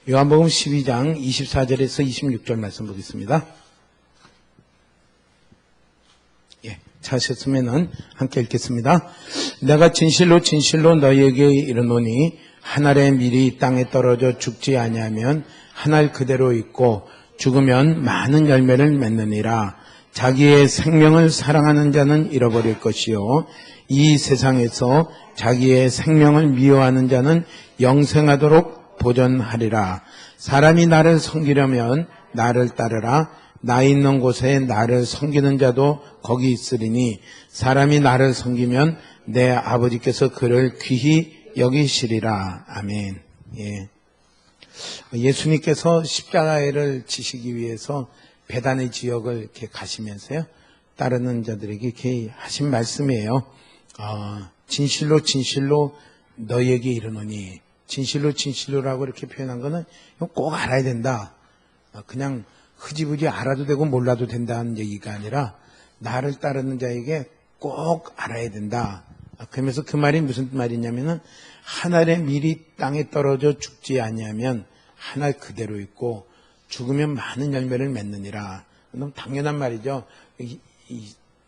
요한복음 12장 24절에서 26절 말씀 보겠습니다. 찾으셨으면 함께 읽겠습니다. 내가 진실로 진실로 너희에게 이르노니 한 알의 밀이 땅에 떨어져 죽지 아니하면 한 알 그대로 있고 죽으면 많은 열매를 맺느니라. 자기의 생명을 사랑하는 자는 잃어버릴 것이요 이 세상에서 자기의 생명을 미워하는 자는 영생하도록 보존하리라. 사람이 나를 섬기려면 나를 따르라. 나 있는 곳에 나를 섬기는 자도 거기 있으리니 사람이 나를 섬기면 내 아버지께서 그를 귀히 여기시리라. 아멘. 예수님께서 십자가를 지시기 위해서 베다니 지역을 이렇게 가시면서요, 따르는 자들에게 이렇게 하신 말씀이에요. 진실로 진실로 너희에게 이르노니, 진실로 진실로라고 이렇게 표현한 거는 꼭 알아야 된다. 그냥 흐지부지 알아도 되고 몰라도 된다는 얘기가 아니라 나를 따르는 자에게 꼭 알아야 된다. 그러면서 그 말이 무슨 말이냐면은 한 알의 밀이 땅에 떨어져 죽지 아니하면 한 알 그대로 있고 죽으면 많은 열매를 맺느니라. 너무 당연한 말이죠.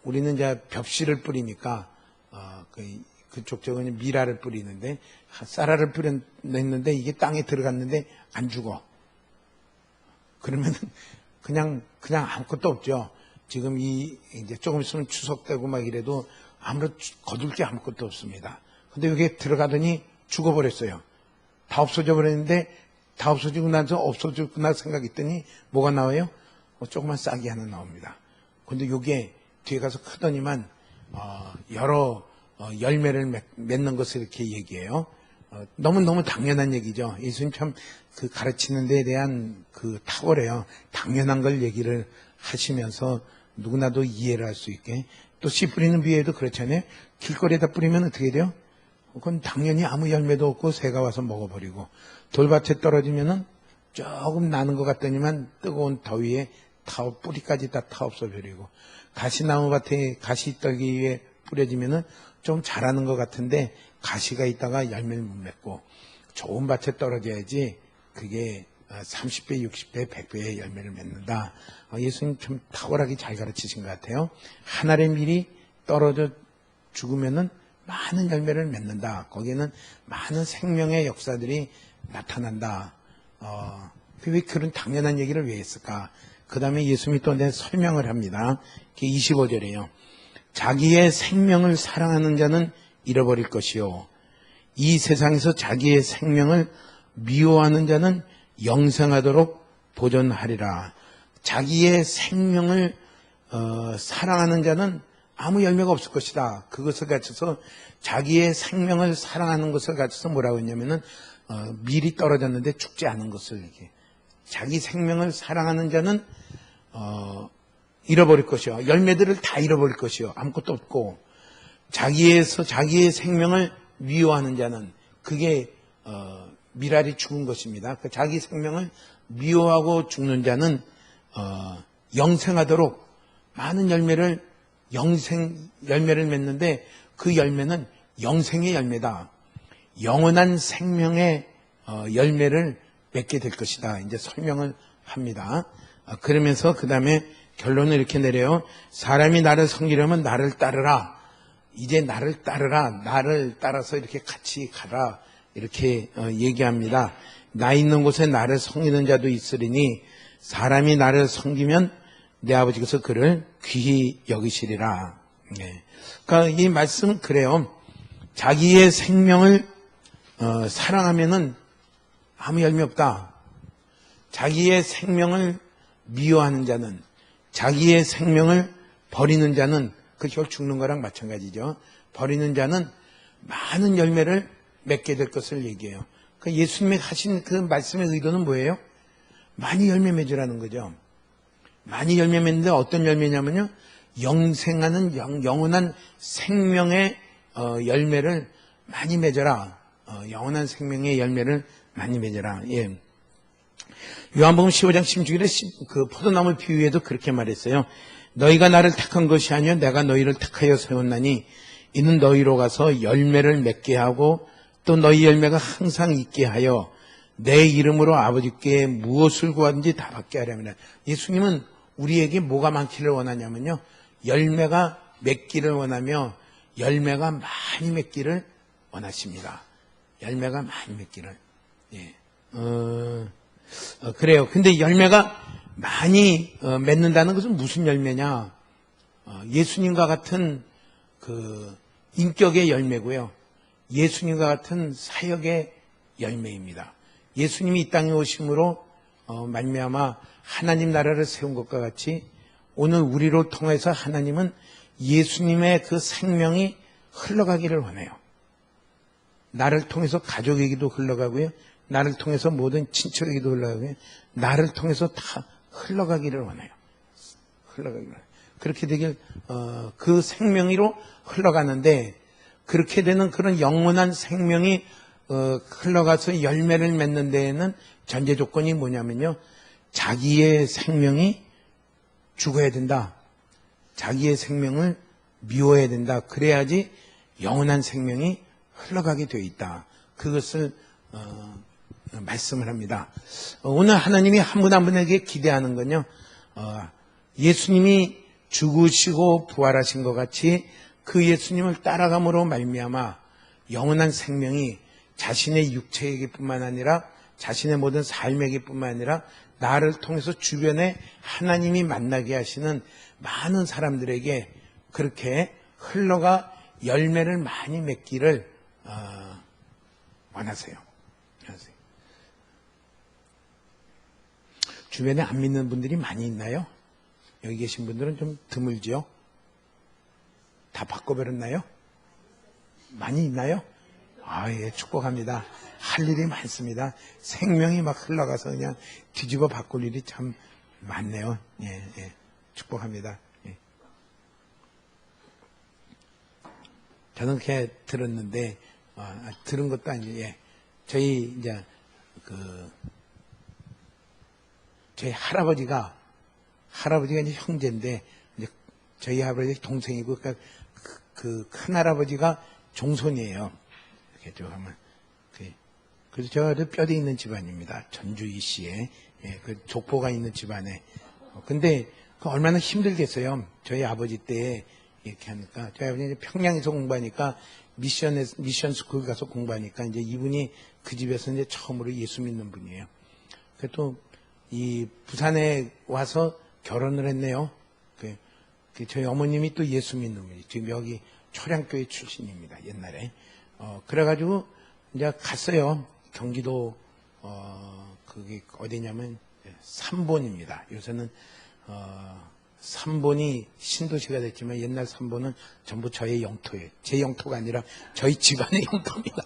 우리는 이제 벽실을 뿌리니까 그쪽 쪽은 미라를 뿌리는데 쌀알을 뿌렸는데 이게 땅에 들어갔는데 안 죽어. 그러면 그냥 아무것도 없죠. 지금 이제 조금 있으면 추석 되고 막 이래도 아무런 거둘 게 아무것도 없습니다. 근데 여기에 들어가더니 죽어버렸어요. 다 없어져 버렸는데 다 없어지고 나서 없어졌구나 생각했더니 뭐가 나와요? 조그만 싹이 하나 나옵니다. 근데 요게 뒤에 가서 크더니만 여러 열매를 맺는 것을 이렇게 얘기해요. 너무너무 당연한 얘기죠. 예수님 참 그 가르치는 데에 대한 그 탁월해요. 당연한 걸 얘기를 하시면서 누구나도 이해를 할 수 있게. 또 씨 뿌리는 비유에도 그렇잖아요. 길거리에다 뿌리면 어떻게 돼요? 그건 당연히 아무 열매도 없고 새가 와서 먹어버리고, 돌밭에 떨어지면은 조금 나는 것 같더니만 뜨거운 더위에 뿌리까지 다 타없어버리고, 가시나무 밭에 가시떨기 위에 뿌려지면은 좀 자라는 것 같은데 가시가 있다가 열매를 못 맺고, 좋은 밭에 떨어져야지 그게 30배, 60배, 100배의 열매를 맺는다. 예수님 참 탁월하게 잘 가르치신 것 같아요. 한 알의 밀이 떨어져 죽으면은 많은 열매를 맺는다. 거기에는 많은 생명의 역사들이 나타난다. 왜 그런 당연한 얘기를 왜 했을까? 그 다음에 예수님이 또 설명을 합니다. 25절에요. 자기의 생명을 사랑하는 자는 잃어버릴 것이요 이 세상에서 자기의 생명을 미워하는 자는 영생하도록 보존하리라. 자기의 생명을 사랑하는 자는 아무 열매가 없을 것이다. 그것을 가져서 자기의 생명을 사랑하는 것을 가져서 뭐라고 했냐면은 밀이 떨어졌는데 죽지 않은 것을 이렇게. 자기 생명을 사랑하는 자는 잃어버릴 것이요 열매들을 다 잃어버릴 것이요 아무것도 없고, 자기의 생명을 미워하는 자는 그게 밀알이 죽은 것입니다. 그 자기 생명을 미워하고 죽는 자는 영생하도록 많은 열매를 맺는데 그 열매는 영생의 열매다. 영원한 생명의 열매를 맺게 될 것이다. 이제 설명을 합니다. 그러면서 그 다음에 결론을 이렇게 내려요. 사람이 나를 섬기려면 나를 따르라. 이제 나를 따르라. 나를 따라서 이렇게 같이 가라. 이렇게 얘기합니다. 나 있는 곳에 나를 섬기는 자도 있으리니 사람이 나를 섬기면 내 아버지께서 그를 귀히 여기시리라. 그러니까 이 말씀은 그래요. 자기의 생명을 사랑하면은 아무 열매 없다. 자기의 생명을 미워하는 자는, 자기의 생명을 버리는 자는 그 결국 죽는 거랑 마찬가지죠. 버리는 자는 많은 열매를 맺게 될 것을 얘기해요. 그러니까 예수님이 하신 그 말씀의 의도는 뭐예요? 많이 열매 맺으라는 거죠. 많이 열매 맺는데 어떤 열매냐면요, 영생하는 영원한 생명의 열매를 많이 맺어라. 영원한 생명의 열매를 많이 맺어라. 예. 요한복음 15장 16절에 그 포도나무 비유에도 그렇게 말했어요. 너희가 나를 택한 것이 아니요 내가 너희를 택하여 세웠나니 이는 너희로 가서 열매를 맺게 하고 또 너희 열매가 항상 있게 하여 내 이름으로 아버지께 무엇을 구하든지 다 받게 하려면. 예수님은 우리에게 뭐가 많기를 원하냐면요, 열매가 맺기를 원하며 열매가 많이 맺기를 원하십니다. 열매가 많이 맺기를. 예. 그래요. 근데 열매가 많이 맺는다는 것은 무슨 열매냐? 예수님과 같은 그 인격의 열매고요. 예수님과 같은 사역의 열매입니다. 예수님이 이 땅에 오심으로 말미암아 하나님 나라를 세운 것과 같이 오늘 우리로 통해서 하나님은 예수님의 그 생명이 흘러가기를 원해요. 나를 통해서 가족에게도 흘러가고요. 나를 통해서 모든 친척에게도 흘러가고요. 나를 통해서 다 흘러가기를 원해요. 흘러가기를 원해요. 그렇게 되길 그 생명으로 흘러가는데, 그렇게 되는 그런 영원한 생명이 흘러가서 열매를 맺는 데에는 전제 조건이 뭐냐면요, 자기의 생명이 죽어야 된다. 자기의 생명을 미워해야 된다. 그래야지 영원한 생명이 흘러가게 되어 있다. 그것을 말씀을 합니다. 오늘 하나님이 한 분 한 분에게 기대하는 건요, 예수님이 죽으시고 부활하신 것 같이 그 예수님을 따라감으로 말미암아 영원한 생명이 자신의 육체에게뿐만 아니라 자신의 모든 삶에게뿐만 아니라 나를 통해서 주변에 하나님이 만나게 하시는 많은 사람들에게 그렇게 흘러가 열매를 많이 맺기를 원하세요. 주변에 안 믿는 분들이 많이 있나요? 여기 계신 분들은 좀 드물지요? 다 바꿔버렸나요? 많이 있나요? 예, 축복합니다. 할 일이 많습니다. 생명이 막 흘러가서 그냥 뒤집어 바꿀 일이 참 많네요. 예, 축복합니다. 예. 저는 그렇게 들었는데, 들은 것도 아니고, 저희 이제 저희 할아버지가 이제 형제인데, 이제 저희 할아버지 동생이고, 그러니까 그 큰할아버지가 종손이에요. 이렇게 좀 하면. 그래서 제가 뼈대 있는 집안입니다. 전주 이시에. 그 족보가 있는 집안에. 근데 얼마나 힘들겠어요. 저희 아버지 때 이렇게 하니까. 저희 아버지 평양에서 공부하니까 미션 스쿨 가서 공부하니까 이제 이분이 그 집에서 이제 처음으로 예수 믿는 분이에요. 그래도 이 부산에 와서 결혼을 했네요. 저희 어머님이 또 예수 믿는 분이 지금 여기 초량교회 출신입니다. 옛날에. 그래가지고 이제 갔어요. 경기도 그게 어디냐면 삼본입니다. 요새는 삼본이 신도시가 됐지만 옛날 삼본은 전부 저의 영토예요. 제 영토가 아니라 저희 집안의 영토입니다.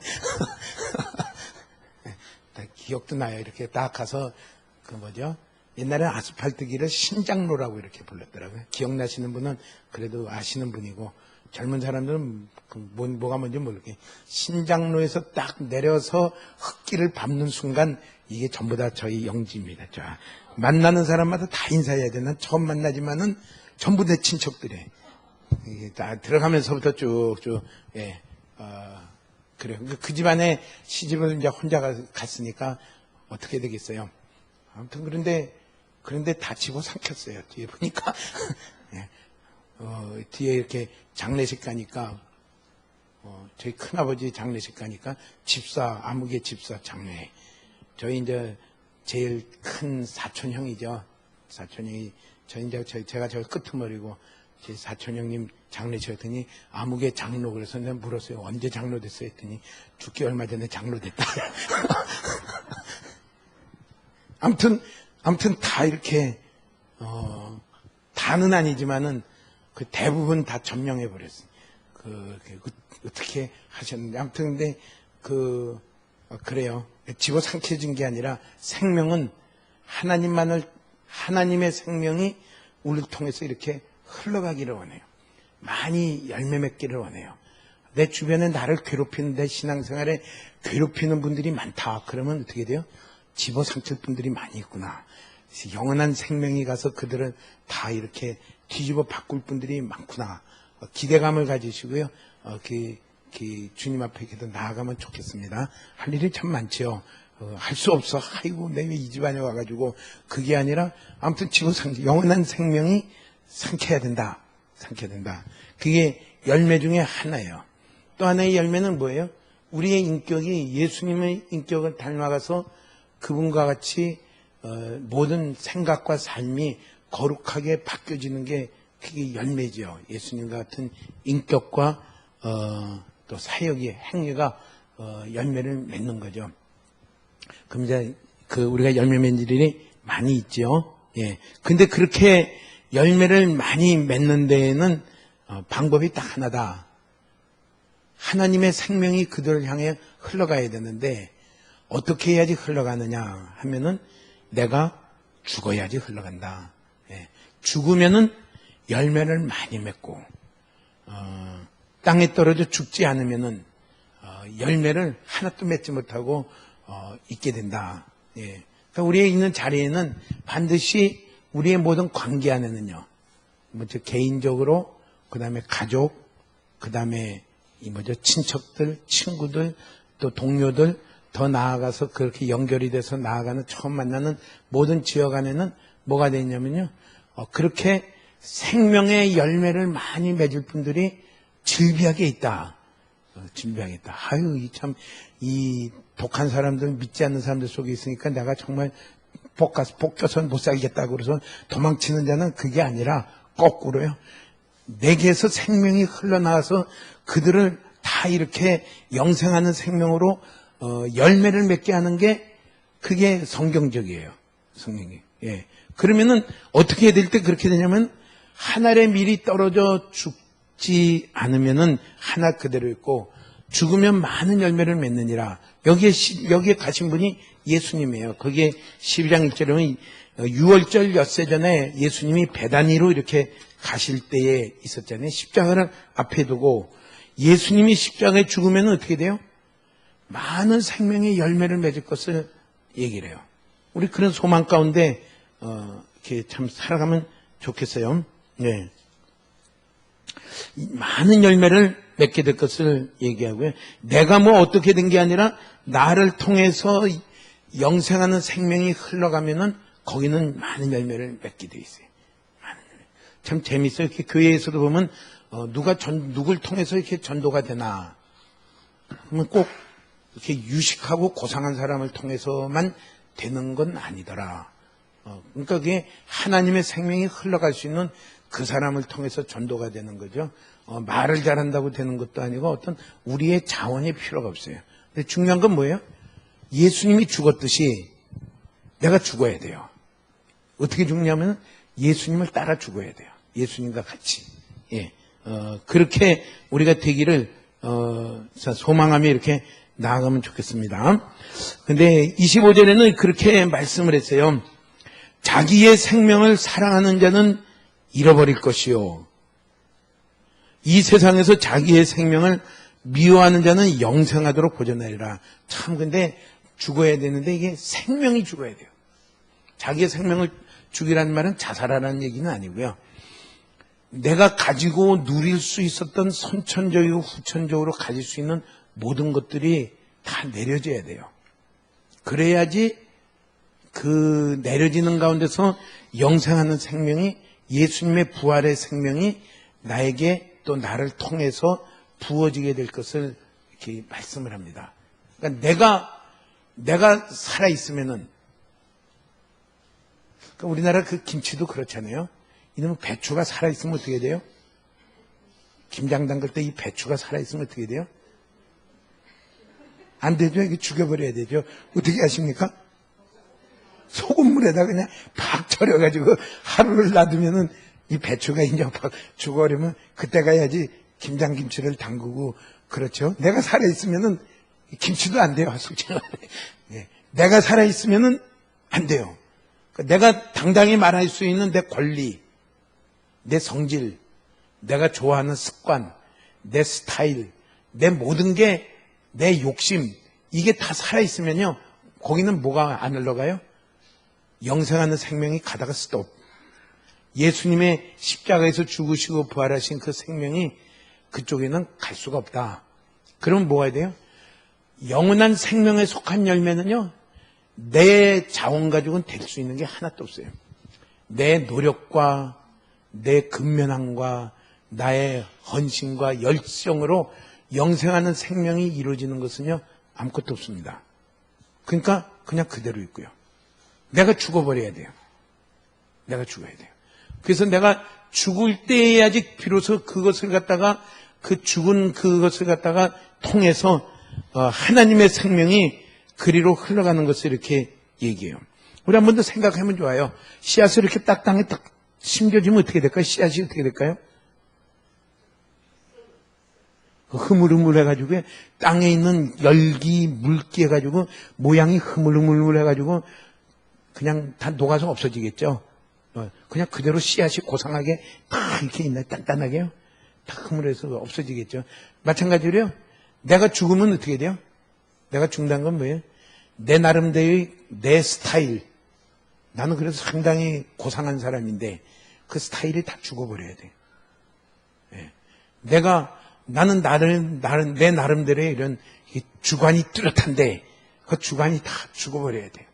기억도 나요. 이렇게 딱 가서 옛날에 아스팔트 길을 신장로라고 이렇게 불렀더라고요. 기억나시는 분은 그래도 아시는 분이고, 젊은 사람들은 뭐가 뭔지 모르게 신장로에서 딱 내려서 흙길을 밟는 순간 이게 전부 다 저희 영지입니다. 만나는 사람마다 다 인사해야 돼. 난 처음 만나지만은 전부 내 친척들이에요. 이게 다 들어가면서부터 쭉쭉, 그래요. 그 집안에 시집을 이제 혼자 갔으니까 어떻게 되겠어요? 아무튼 그런데 다치고 삼켰어요. 뒤에 보니까. 뒤에 이렇게 장례식 가니까, 저희 큰아버지 장례식 가니까 아무개 집사 장례. 저희 이제 제일 큰 사촌형이죠. 사촌형이, 제가 저 끄트머리고, 제 사촌형님 장례식했더니 아무개 장로. 그래서 내가 물었어요. 언제 장로 됐어요? 했더니 죽기 얼마 전에 장로 됐다. 아무튼 다 이렇게, 다는 아니지만은 그 대부분 다 점령해 버렸어요. 어떻게 하셨는데. 아무튼 근데 그래요. 집어삼켜진 게 아니라 생명은 하나님의 생명이 우리를 통해서 이렇게 흘러가기를 원해요. 많이 열매 맺기를 원해요. 내 주변에 나를 괴롭히는, 내 신앙생활에 괴롭히는 분들이 많다. 그러면 어떻게 돼요? 집어삼킬 분들이 많이 있구나. 영원한 생명이 가서 그들을 다 이렇게 뒤집어 바꿀 분들이 많구나. 기대감을 가지시고요. 주님 앞에 계속 나아가면 좋겠습니다. 할 일이 참 많죠. 할 수 없어. 아이고, 내가 이 집안에 와가지고. 그게 아니라, 아무튼 영원한 생명이 삼켜야 된다. 삼켜야 된다. 그게 열매 중에 하나예요. 또 하나의 열매는 뭐예요? 우리의 인격이 예수님의 인격을 닮아가서 그분과 같이 모든 생각과 삶이 거룩하게 바뀌어지는 게 그게 열매죠. 예수님과 같은 인격과 또 사역의 행위가 열매를 맺는 거죠. 그럼 이제 우리가 열매 맺는 일이 많이 있죠. 예. 근데 그렇게 열매를 많이 맺는 데에는 방법이 딱 하나다. 하나님의 생명이 그들을 향해 흘러가야 되는데 어떻게 해야지 흘러가느냐 하면은 내가 죽어야지 흘러간다. 예. 죽으면은 열매를 많이 맺고 땅에 떨어져 죽지 않으면은 열매를 하나도 맺지 못하고 있게 된다. 예. 그러니까 우리의 있는 자리에는 반드시 우리의 모든 관계 안에는요, 먼저 개인적으로, 그 다음에 가족, 그 다음에 친척들, 친구들, 또 동료들, 더 나아가서 그렇게 연결이 돼서 나아가는 처음 만나는 모든 지역 안에는 뭐가 되냐면요, 그렇게 생명의 열매를 많이 맺을 분들이 질비하게 있다. 질비하게 있다. 아유, 이 독한 사람들, 믿지 않는 사람들 속에 있으니까 내가 정말 볶여서 못 살겠다고 그래서 도망치는 자는 그게 아니라 거꾸로요. 내게서 생명이 흘러나와서 그들을 다 이렇게 영생하는 생명으로 열매를 맺게 하는 게 그게 성경적이에요. 성경이. 예. 그러면은 어떻게 될 때 그렇게 되냐면 하늘에 밀이 떨어져 죽지 않으면은 하나 그대로 있고 죽으면 많은 열매를 맺느니라. 여기에 가신 분이 예수님이에요. 거기에 12장 1절에 보면 6월절 엿새 전에 예수님이 베다니로 이렇게 가실 때에 있었잖아요. 십자가를 앞에 두고 예수님이 십자가에 죽으면 어떻게 돼요? 많은 생명의 열매를 맺을 것을 얘기를 해요. 우리 그런 소망 가운데 이렇게 참 살아가면 좋겠어요. 네. 많은 열매를 맺게 될 것을 얘기하고요. 내가 뭐 어떻게 된 게 아니라 나를 통해서 영생하는 생명이 흘러가면은 거기는 많은 열매를 맺게 돼 있어요. 많은 열매. 참 재밌어요. 이렇게 교회에서도 보면 누굴 통해서 이렇게 전도가 되나? 그러면 꼭 이렇게 유식하고 고상한 사람을 통해서만 되는 건 아니더라. 그러니까 그게 하나님의 생명이 흘러갈 수 있는 그 사람을 통해서 전도가 되는 거죠. 말을 잘한다고 되는 것도 아니고 어떤 우리의 자원이 필요가 없어요. 근데 중요한 건 뭐예요? 예수님이 죽었듯이 내가 죽어야 돼요. 어떻게 죽냐면 예수님을 따라 죽어야 돼요. 예수님과 같이. 예. 그렇게 우리가 되기를 소망하며 이렇게 나아가면 좋겠습니다. 근데 25절에는 그렇게 말씀을 했어요. 자기의 생명을 사랑하는 자는 잃어버릴 것이요. 이 세상에서 자기의 생명을 미워하는 자는 영생하도록 보존하리라. 참 근데 죽어야 되는데 이게 생명이 죽어야 돼요. 자기의 생명을 죽이라는 말은 자살하라는 얘기는 아니고요. 내가 가지고 누릴 수 있었던 선천적이고 후천적으로 가질 수 있는 모든 것들이 다 내려져야 돼요. 그래야지 그 내려지는 가운데서 영생하는 생명이 예수님의 부활의 생명이 나에게 또 나를 통해서 부어지게 될 것을 이렇게 말씀을 합니다. 그러니까 내가 살아있으면은, 그러니까 우리나라 그 김치도 그렇잖아요. 이놈의 배추가 살아있으면 어떻게 돼요? 김장 담글 때 이 배추가 살아있으면 어떻게 돼요? 안 되죠. 이게 죽여버려야 되죠. 어떻게 하십니까? 소금물에다 그냥 팍 절여가지고 하루를 놔두면은 이 배추가 이제 팍 죽어버리면 그때 가야지 김장김치를 담그고 그렇죠. 내가 살아있으면은 김치도 안 돼요. 솔직히. 예. 내가 살아있으면은 안 돼요. 내가 당당히 말할 수 있는 내 권리, 내 성질, 내가 좋아하는 습관, 내 스타일, 내 모든 게 내 욕심, 이게 다 살아있으면요. 거기는 뭐가 안 흘러가요? 영생하는 생명이 가다가 스톱. 예수님의 십자가에서 죽으시고 부활하신 그 생명이 그쪽에는 갈 수가 없다. 그러면 뭐가 돼요? 영원한 생명에 속한 열매는요. 내 자원 가지고는 될 수 있는 게 하나도 없어요. 내 노력과 내 근면함과 나의 헌신과 열정으로 영생하는 생명이 이루어지는 것은요, 아무것도 없습니다. 그러니까 그냥 그대로 있고요. 내가 죽어버려야 돼요. 내가 죽어야 돼요. 그래서 내가 죽을 때야지 비로소 그것을 갖다가 그 죽은 그것을 갖다가 통해서 하나님의 생명이 그리로 흘러가는 것을 이렇게 얘기해요. 우리 한 번 더 생각하면 좋아요. 씨앗을 이렇게 딱 땅에 딱 심겨지면 어떻게 될까요? 씨앗이 어떻게 될까요? 흐물흐물 해가지고 땅에 있는 열기, 물기 해가지고 모양이 흐물흐물 해가지고 그냥 다 녹아서 없어지겠죠. 그냥 그대로 씨앗이 고상하게 다 이렇게 있나 단단하게요. 다 흐물해서 없어지겠죠. 마찬가지로요. 내가 죽으면 어떻게 돼요? 내가 죽는다는 건 뭐예요? 내 나름대로의 내 스타일. 나는 그래서 상당히 고상한 사람인데 그 스타일이 다 죽어버려야 돼. 예. 나는 내 나름대로의 이런 주관이 뚜렷한데 그 주관이 다 죽어버려야 돼요.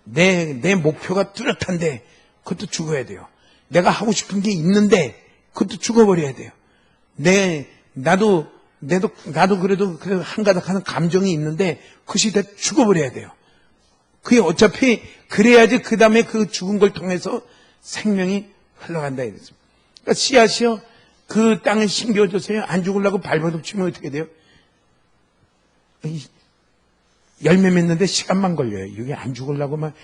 내 목표가 뚜렷한데 그것도 죽어야 돼요. 내가 하고 싶은 게 있는데 그것도 죽어버려야 돼요. 나도 그래도 한가닥 하는 감정이 있는데 그것이 다 죽어버려야 돼요. 그게 어차피 그래야지 그 다음에 그 죽은 걸 통해서 생명이 흘러간다 이랬습니다. 그러니까 씨앗이요 그 땅에 심겨져서요 안 죽으려고 발버둥치면 어떻게 돼요? 열매 맺는데 시간만 걸려요. 이게 안 죽으려고 막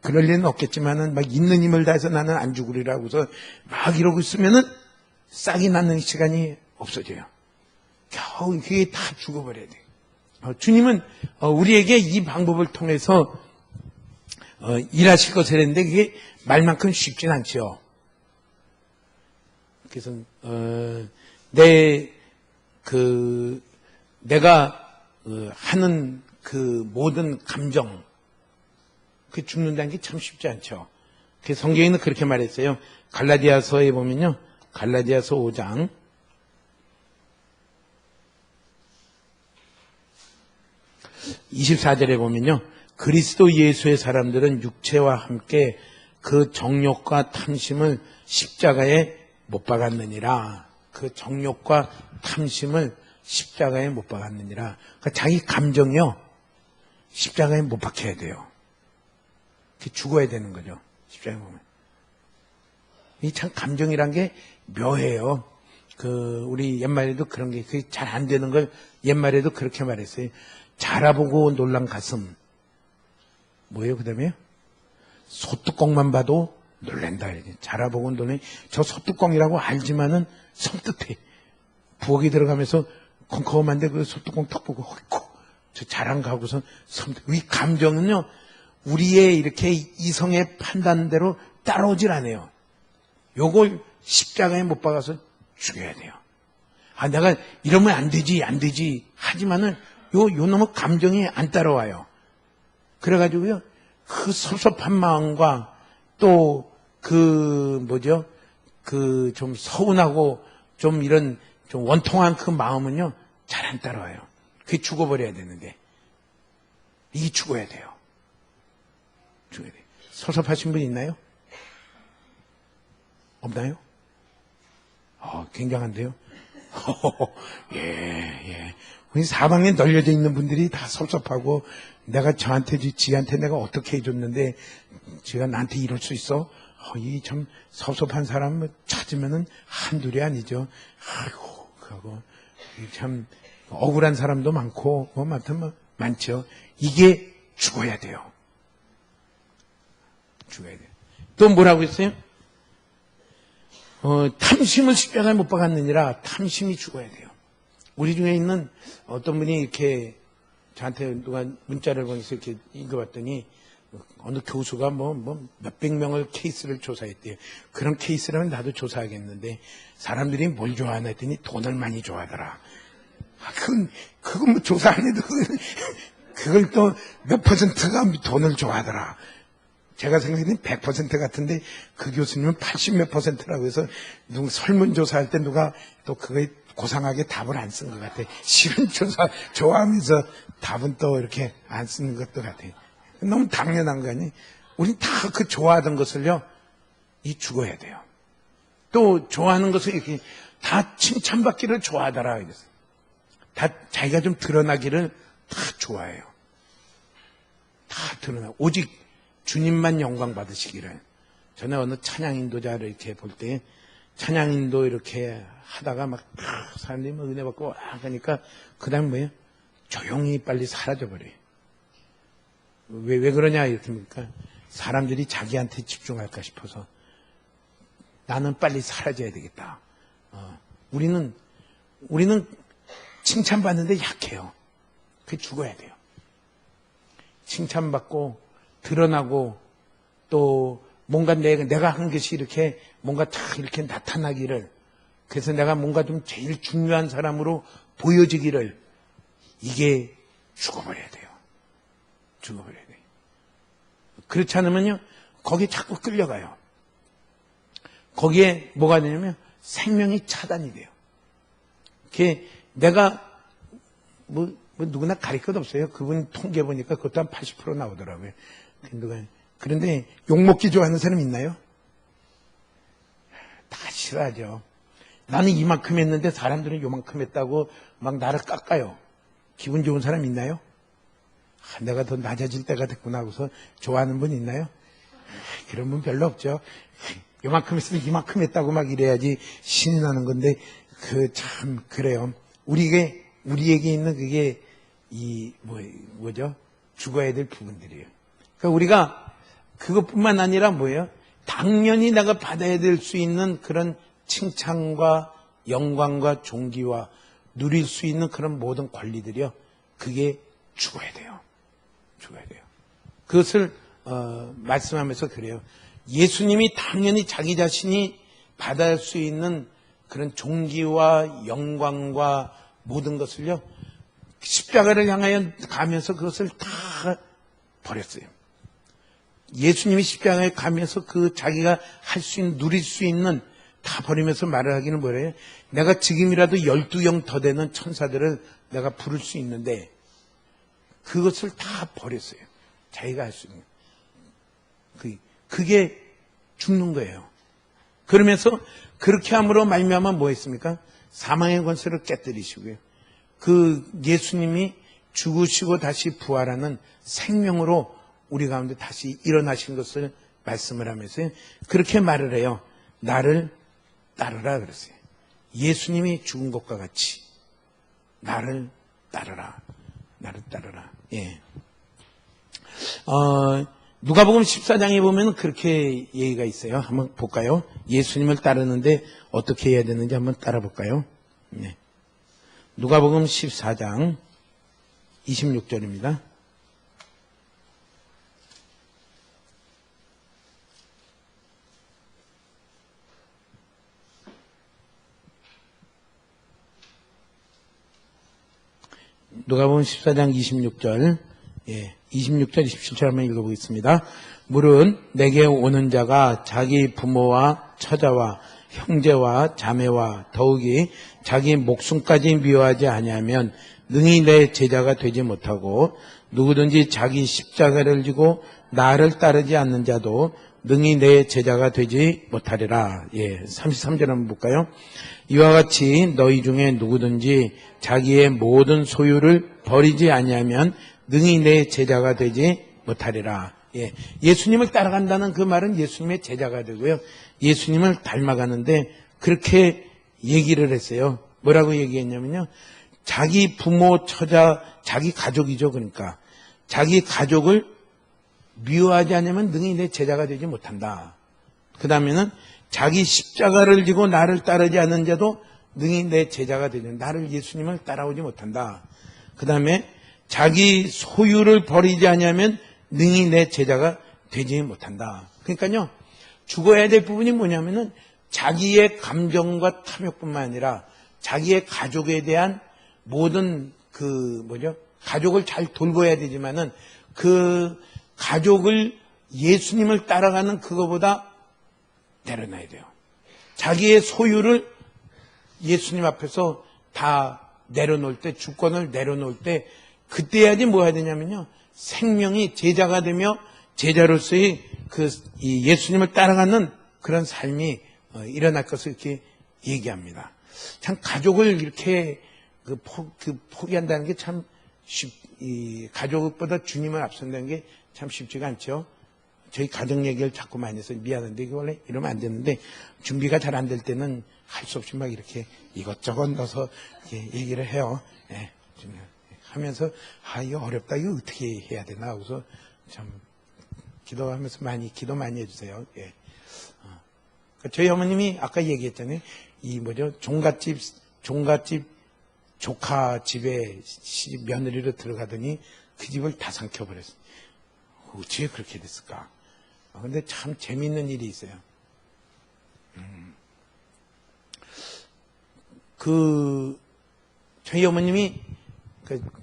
그럴 리는 없겠지만은 막 있는 힘을 다해서 나는 안 죽으리라고서 막 이러고 있으면은 싹이 나는 시간이 없어져요. 겨우 그게 다 죽어버려야 돼요. 주님은 우리에게 이 방법을 통해서 일하실 것을 했는데 그게 말만큼 쉽진 않죠. 그래서 내가 하는 그 모든 감정 그 죽는다는 게 참 쉽지 않죠. 그 성경에는 그렇게 말했어요. 갈라디아서에 보면요. 갈라디아서 5장 24절에 보면요. 그리스도 예수의 사람들은 육체와 함께 그 정욕과 탐심을 십자가에 못 박았느니라. 그 정욕과 탐심을 십자가에 못 박았느니라. 그러니까 자기 감정이요. 십자가에 못 박혀야 돼요. 죽어야 되는 거죠. 십자가에 보면. 이 참 감정이란 게 묘해요. 우리 옛말에도 그런 게 잘 안 되는 걸 옛말에도 그렇게 말했어요. 자라보고 놀란 가슴. 뭐예요, 그 다음에? 소뚜껑만 봐도 놀란다. 자라보고 놀란, 저 소뚜껑이라고 알지만은 섬뜩해. 부엌에 들어가면서 컴컴한데 그 소뚜껑 턱 보고, 어이쿠, 저 자랑 가고선 섬뜩해. 이 감정은요, 우리의 이렇게 이성의 판단대로 따라오질 않아요. 요걸 십자가에 못 박아서 죽여야 돼요. 내가 이러면 안 되지. 하지만은 요 놈의 감정이 안 따라와요. 그래가지고요, 그 섭섭한 마음과 또 좀 서운하고 좀 이런 좀 원통한 그 마음은요, 잘 안 따라와요. 그게 죽어버려야 되는데. 이게 죽어야 돼요. 죽어야 돼요. 섭섭하신 분 있나요? 없나요? 굉장한데요? 예. 사방에 널려져 있는 분들이 다 섭섭하고, 내가 지한테 내가 어떻게 해줬는데, 지가 나한테 이럴 수 있어? 이 참 섭섭한 사람 찾으면은 한둘이 아니죠. 아이고, 그하고, 참 억울한 사람도 많고, 많죠. 이게 죽어야 돼요. 죽어야 돼요. 또 뭐라고 했어요? 탐심을 십자가에 못 박았느니라. 탐심이 죽어야 돼요. 우리 중에 있는 어떤 분이 이렇게 저한테 누가 문자를 보내서 이렇게 읽어봤더니 어느 교수가 몇백 명을 케이스를 조사했대요. 그런 케이스라면 나도 조사하겠는데 사람들이 뭘 좋아하나 했더니 돈을 많이 좋아하더라. 그건 뭐 조사 안 해도 그걸 또 몇 퍼센트가 돈을 좋아하더라. 제가 생각에는 100% 같은데 그 교수님은 80몇 %라고 해서 설문조사할 때 누가 또 그거에 고상하게 답을 안 쓴 것 같아. 실은조사 좋아하면서 답은 또 이렇게 안 쓰는 것도 같아. 너무 당연한 거 아니? 우린 다 그 좋아하던 것을요, 죽어야 돼요. 또 좋아하는 것을 이렇게 다 칭찬받기를 좋아하더라. 그랬어요. 다 자기가 좀 드러나기를 다 좋아해요. 다 드러나. 오직 주님만 영광 받으시기를. 전에 어느 찬양인도자를 이렇게 볼 때 찬양인도 이렇게 하다가 막 사람들이 막 은혜 받고 하니까 그 다음 뭐예요? 조용히 빨리 사라져버려요. 왜 그러냐 이렇습니까? 사람들이 자기한테 집중할까 싶어서 나는 빨리 사라져야 되겠다. 우리는 칭찬받는데 약해요. 그게 죽어야 돼요. 칭찬받고 드러나고 또 뭔가 내가 한 것이 이렇게 뭔가 딱 이렇게 나타나기를, 그래서 내가 뭔가 좀 제일 중요한 사람으로 보여지기를, 이게 죽어버려야 돼요. 죽어버려야 돼요. 그렇지 않으면요, 거기에 자꾸 끌려가요. 거기에 뭐가 되냐면 생명이 차단이 돼요. 그게 내가 누구나 가릴 것 없어요. 그분 통계 보니까 그것도 한 80% 나오더라고요. 그런데 욕먹기 좋아하는 사람 있나요? 다 싫어하죠. 나는 이만큼 했는데 사람들은 요만큼 했다고 막 나를 깎아요. 기분 좋은 사람 있나요? 내가 더 낮아질 때가 됐구나 하고서 좋아하는 분 있나요? 그런 분 별로 없죠. 요만큼 했으면 이만큼 했다고 막 이래야지 신이 나는 건데, 참 그래요. 우리에게 있는 그게 뭐죠? 죽어야 될 부분들이에요. 그러니까 우리가 그것뿐만 아니라 뭐예요? 당연히 내가 받아야 될 수 있는 그런 칭찬과 영광과 존귀와 누릴 수 있는 그런 모든 권리들이요, 그게 죽어야 돼요. 죽어야 돼요. 그것을 말씀하면서 그래요. 예수님이 당연히 자기 자신이 받을 수 있는 그런 존귀와 영광과 모든 것을요, 십자가를 향하여 가면서 그것을 다 버렸어요. 예수님이 십자가에 가면서 그 자기가 할 수 있는, 누릴 수 있는 다 버리면서 말을 하기는 뭐래요? 내가 지금이라도 12영 더 되는 천사들을 내가 부를 수 있는데 그것을 다 버렸어요. 자기가 할 수 있는. 그게 죽는 거예요. 그러면서 그렇게 함으로 말미암아 뭐 했습니까? 사망의 권세를 깨뜨리시고요. 그 예수님이 죽으시고 다시 부활하는 생명으로 우리 가운데 다시 일어나신 것을 말씀을 하면서 그렇게 말을 해요. 나를 따르라 그랬어요. 예수님이 죽은 것과 같이 나를 따르라. 나를 따르라. 예. 누가복음 14장에 보면 그렇게 얘기가 있어요. 한번 볼까요? 예수님을 따르는데 어떻게 해야 되는지 한번 따라 볼까요? 네. 누가복음 14장 26절입니다. 누가복음 14장 26절, 26절, 27절 한번 읽어보겠습니다. 물은 내게 오는 자가 자기 부모와 처자와 형제와 자매와 더욱이 자기 목숨까지 미워하지 아니하면 능히 내 제자가 되지 못하고 누구든지 자기 십자가를 지고 나를 따르지 않는 자도 능히 내 제자가 되지 못하리라. 33절 한번 볼까요? 이와 같이 너희 중에 누구든지 자기의 모든 소유를 버리지 아니하면 능히 내 제자가 되지 못하리라. 예수님을 따라간다는 그 말은 예수님의 제자가 되고요. 예수님을 닮아가는데 그렇게 얘기를 했어요. 뭐라고 얘기했냐면요. 자기 부모, 처자, 자기 가족이죠. 그러니까 자기 가족을 미워하지 않으면 능히 내 제자가 되지 못한다. 그 다음에는 자기 십자가를 지고 나를 따르지 않는 자도 능히 내 제자가 되지, 나를 예수님을 따라오지 못한다. 그 다음에 자기 소유를 버리지 않으면 능히 내 제자가 되지 못한다. 그러니까요, 죽어야 될 부분이 뭐냐면은 자기의 감정과 탐욕뿐만 아니라 자기의 가족에 대한 모든 가족을 잘 돌봐야 되지만은 그 가족을 예수님을 따라가는 그거보다 내려놔야 돼요. 자기의 소유를 예수님 앞에서 다 내려놓을 때, 주권을 내려놓을 때, 그때야지 뭐 해야 되냐면요. 생명이 제자가 되며 제자로서의 이 예수님을 따라가는 그런 삶이 일어날 것을 이렇게 얘기합니다. 참 가족을 이렇게 포기한다는 게 참 가족보다 주님을 앞선다는 게 참 쉽지가 않죠. 저희 가정 얘기를 자꾸 많이 해서 미안한데 이게 원래 이러면 안 되는데 준비가 잘 안 될 때는 할 수 없이 막 이렇게 이것저것 넣어서 얘기를 해요. 예, 하면서 이거 어렵다. 이거 어떻게 해야 되나 하고서 참 기도하면서 기도 많이 해주세요. 예. 저희 어머님이 아까 얘기했잖아요. 종갓집 조카 집에 시집 며느리로 들어가더니 그 집을 다 삼켜버렸어요. 어떻게 그렇게 됐을까? 근데 참 재미있는 일이 있어요. 저희 어머님이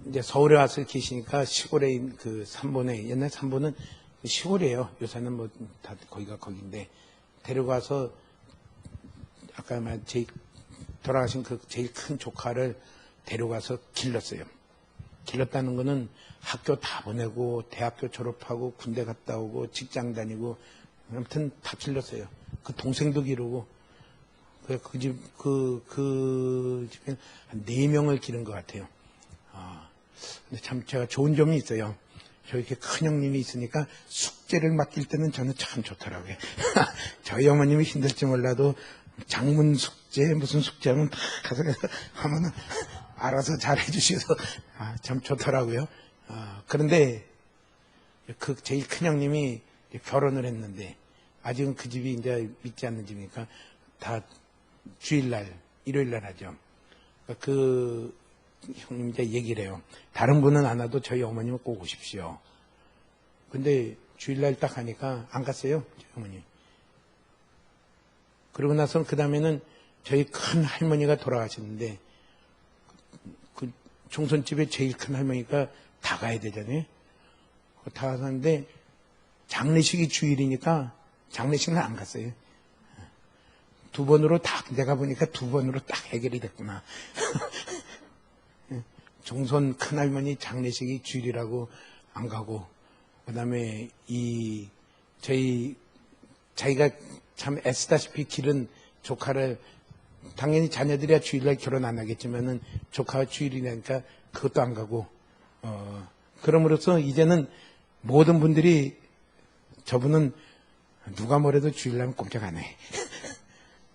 이제 서울에 와서 계시니까 시골에 있는 삼본에, 옛날 삼본은 시골이에요. 요새는 뭐 다 거기가 거긴데, 데려가서 아까 돌아가신 제일 큰 조카를 데려가서 길렀어요. 길렀다는 거는 학교 다 보내고 대학교 졸업하고 군대 갔다 오고 직장 다니고 아무튼 다 길렀어요. 그 동생도 기르고 그 집에 한 4명을 기른 것 같아요. 근데 참 제가 좋은 점이 있어요. 저 이렇게 큰 형님이 있으니까 숙제를 맡길 때는 저는 참 좋더라고요. 저희 어머님이 힘들지 몰라도 장문 숙제 무슨 숙제하면 다 가서 하면은 알아서 잘 해주셔서 참 좋더라고요. 그런데 제일 큰 형님이 결혼을 했는데 아직은 그 집이 이제 믿지 않는 집이니까 다 주일날, 일요일날 하죠. 그 형님 이제 얘기를 해요. 다른 분은 안 와도 저희 어머님은 꼭 오십시오. 근데 주일날 딱 하니까 안 갔어요, 저희 어머니. 그러고 나서 그 다음에는 저희 큰 할머니가 돌아가셨는데 그 종선집에 제일 큰 할머니가 다 가야 되잖아요. 다 가는데 장례식이 주일이니까 장례식은 안 갔어요. 2번으로 내가 보니까 2번으로 딱 해결이 됐구나. 종선 큰할머니 장례식이 주일이라고 안 가고, 그 다음에 자기가 참 애쓰다시피 기른 조카를, 당연히 자녀들이야 주일날 결혼 안 하겠지만은 조카가 주일이니까 그것도 안 가고, 그럼으로써 이제는 모든 분들이 저분은 누가 뭐래도 주일날은 꼼짝 안 해.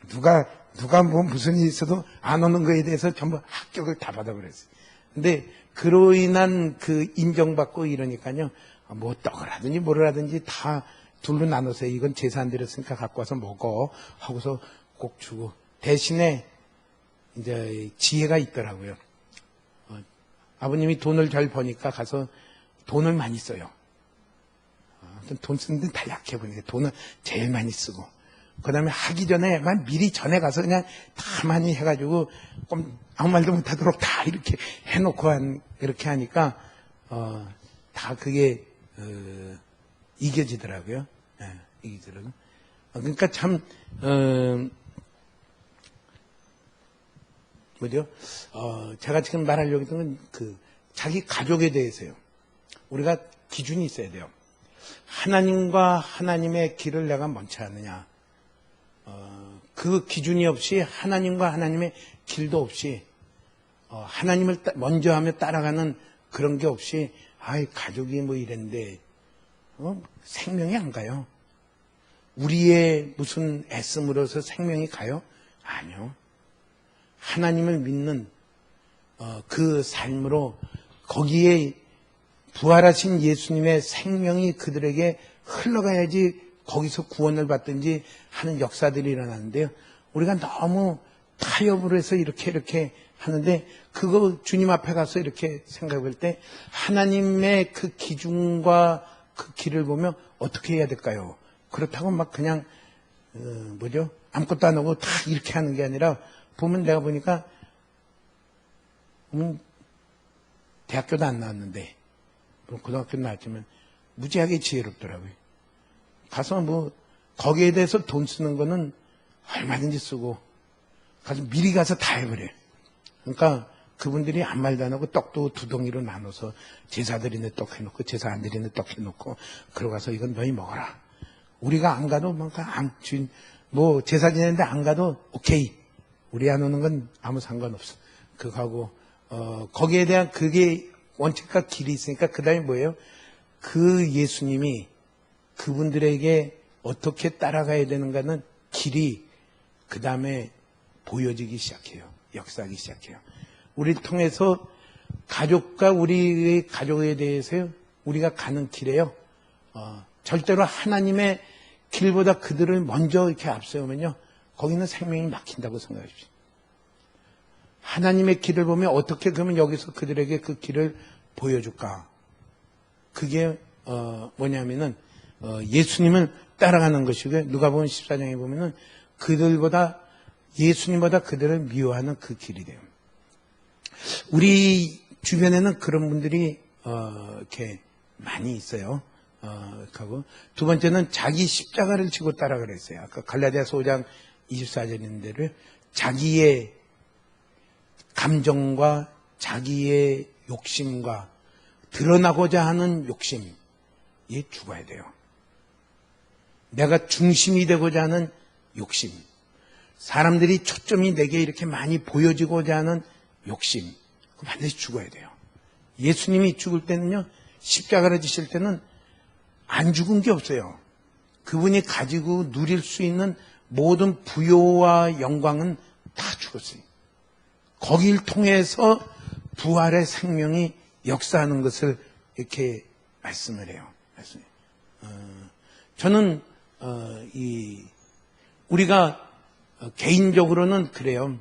누가 뭐 무슨 일이 있어도 안 오는 거에 대해서 전부 합격을 다 받아버렸어요. 근데 그로 인한 인정받고 이러니까요, 뭐 떡을 하든지 뭐를 하든지 다 둘로 나눠서 이건 제사 드렸으니까 갖고 와서 먹어 하고서 꼭 주고, 대신에 이제 지혜가 있더라고요. 아버님이 돈을 잘 버니까 가서 돈을 많이 써요. 돈 쓰는데 다 약해 보니까 돈을 제일 많이 쓰고, 그 다음에 하기 전에 미리 전에 가서 그냥 다 많이 해가지고 아무 말도 못하도록 다 이렇게 해놓고 이렇게 하니까 다 그게 이겨지더라고요. 이겨지더라고요. 그러니까 참 제가 지금 말하려고 했던 건 자기 가족에 대해서요. 우리가 기준이 있어야 돼요. 하나님과 하나님의 길을 내가 먼저 하느냐. 그 기준이 없이 하나님과 하나님의 길도 없이 하나님을 먼저 하며 따라가는 그런 게 없이 가족이 뭐 이랬는데 생명이 안 가요. 우리의 무슨 애씀으로서 생명이 가요? 아니요. 하나님을 믿는 그 삶으로 거기에 부활하신 예수님의 생명이 그들에게 흘러가야지 거기서 구원을 받든지 하는 역사들이 일어나는데요. 우리가 너무 타협을 해서 이렇게 하는데, 그거 주님 앞에 가서 이렇게 생각할 때 하나님의 그 기준과 그 길을 보면 어떻게 해야 될까요? 그렇다고 막 그냥 아무것도 안 하고 다 이렇게 하는 게 아니라, 보면 내가 보니까 대학교도 안 나왔는데 고등학교 나왔지만 무지하게 지혜롭더라고요. 가서 뭐 거기에 대해서 돈 쓰는 거는 얼마든지 쓰고 가서 미리 가서 다 해버려요. 그러니까 그분들이 아무 말도 안 하고 떡도 두 덩이로 나눠서 제사 드리는 떡 해놓고 제사 안 드리는 떡 해놓고 그러고 가서 이건 너희 먹어라. 우리가 안 가도 뭐 제사 지내는데 안 가도 오케이. 우리 안 오는 건 아무 상관없어. 그거하고 거기에 대한 그게 원칙과 길이 있으니까 그 다음에 뭐예요? 그 예수님이 그분들에게 어떻게 따라가야 되는가는 길이 그 다음에 보여지기 시작해요. 역사하기 시작해요. 우리를 통해서 가족과 우리의 가족에 대해서 우리가 가는 길에요. 절대로 하나님의 길보다 그들을 먼저 이렇게 앞세우면요. 거기는 생명이 막힌다고 생각하십시오. 하나님의 길을 보면 어떻게 그러면 여기서 그들에게 그 길을 보여줄까? 그게 뭐냐면은 예수님을 따라가는 것이고요. 누가복음 14장에 보면은 그들보다 예수님보다 그들을 미워하는 그 길이 돼요. 우리 주변에는 그런 분들이 이렇게 많이 있어요. 하고 두 번째는 자기 십자가를 지고 따라 그랬어요. 아까 갈라디아서 5장 24절인데를 자기의 감정과 자기의 욕심과 드러나고자 하는 욕심이 죽어야 돼요. 내가 중심이 되고자 하는 욕심, 사람들이 초점이 내게 이렇게 많이 보여지고자 하는 욕심, 반드시 죽어야 돼요. 예수님이 죽을 때는요, 십자가를 지실 때는 안 죽은 게 없어요. 그분이 가지고 누릴 수 있는 모든 부요와 영광은 다 죽었어요. 거길 통해서 부활의 생명이 역사하는 것을 이렇게 말씀을 해요. 저는 우리가 개인적으로는 그래요.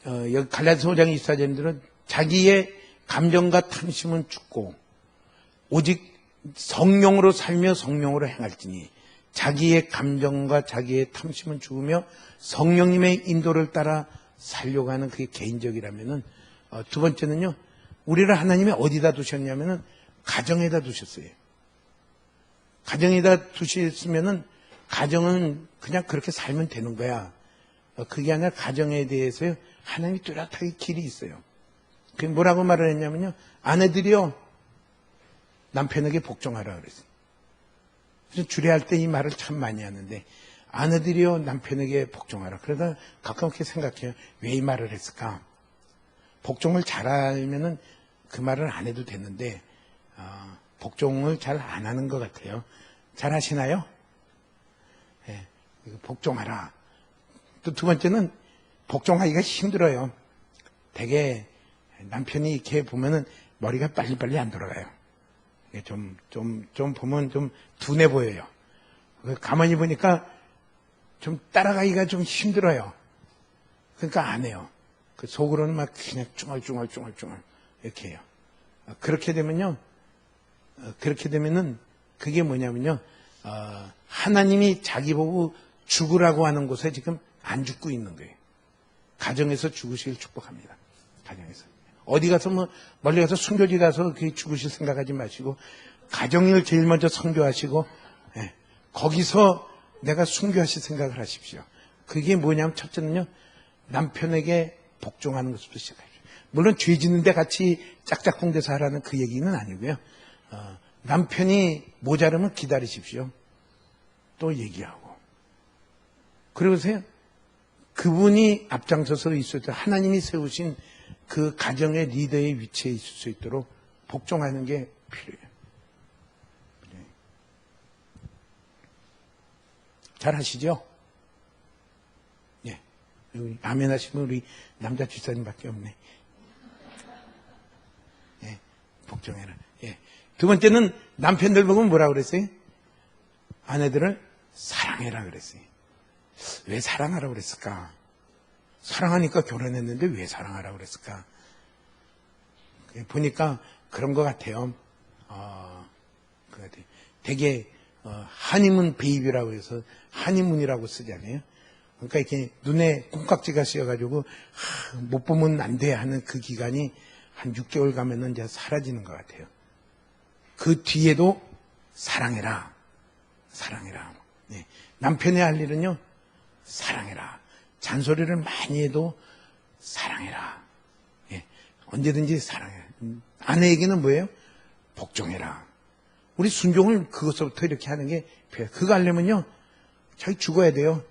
여기 갈라디아서 5장 24절들은 자기의 감정과 탐심은 죽고 오직 성령으로 살며 성령으로 행할지니 자기의 감정과 자기의 탐심은 죽으며 성령님의 인도를 따라 살려고 하는 그게 개인적이라면은 두 번째는요. 우리를 하나님이 어디다 두셨냐면은 가정에다 두셨어요. 가정에다 두셨으면은 가정은 그냥 그렇게 살면 되는 거야. 그게 아니라 가정에 대해서요. 하나님이 뚜렷하게 길이 있어요. 그게 뭐라고 말을 했냐면요. 아내들이요. 남편에게 복종하라 그랬어요. 그래서 주례할 때 이 말을 참 많이 하는데 아내들이요. 남편에게 복종하라. 그러다 가끔 이렇게 생각해요. 왜 이 말을 했을까? 복종을 잘 알면은 그 말을 안 해도 되는데 복종을 잘 안 하는 것 같아요. 잘 하시나요? 네, 복종하라. 또 두 번째는 복종하기가 힘들어요. 되게 남편이 이렇게 보면은 머리가 빨리빨리 안 돌아가요. 좀 보면 좀 둔해 보여요. 가만히 보니까 좀 따라가기가 좀 힘들어요. 그러니까 안 해요. 그 속으로는 막 그냥 쭝얼쭝얼 이렇게 해요. 그렇게 되면은 그게 뭐냐면요. 하나님이 자기 보고 죽으라고 하는 곳에 지금 안 죽고 있는 거예요. 가정에서 죽으시길 축복합니다. 가정에서. 어디 가서 뭐 멀리 가서 순교지 가서 죽으실 생각하지 마시고 가정을 제일 먼저 선교하시고 거기서 내가 순교하실 생각을 하십시오. 그게 뭐냐면 첫째는요. 남편에게 복종하는 것부터 시작하십시오. 물론 죄 짓는데 같이 짝짝꿍대서 하라는 그 얘기는 아니고요. 남편이 모자르면 기다리십시오. 또 얘기하고. 그러세요. 그분이 앞장서서 있을 때 하나님이 세우신 그 가정의 리더의 위치에 있을 수 있도록 복종하는 게 필요해요. 네. 잘 하시죠? 예. 네. 아멘 하시면 우리 남자 집사님밖에 없네. 예. 복종해라. 예. 두 번째는 남편들 보고 뭐라 그랬어요? 아내들을 사랑해라 그랬어요. 왜 사랑하라 그랬을까? 사랑하니까 결혼했는데 왜 사랑하라 그랬을까? 보니까 그런 것 같아요. 되게 한의문 베이비라고 해서 한의문이라고 쓰잖아요. 그러니까 이렇게 눈에 콩깍지가 씌어가지고 못 보면 안 돼 하는 그 기간이 한 6개월 가면은 이제 사라지는 것 같아요. 그 뒤에도 사랑해라. 사랑해라. 네. 남편이 할 일은요, 사랑해라. 잔소리를 많이 해도 사랑해라. 예. 언제든지 사랑해라. 아내에게는 뭐예요? 복종해라. 우리 순종을 그것부터 이렇게 하는 게 필요해요. 그거 하려면요, 자기 죽어야 돼요.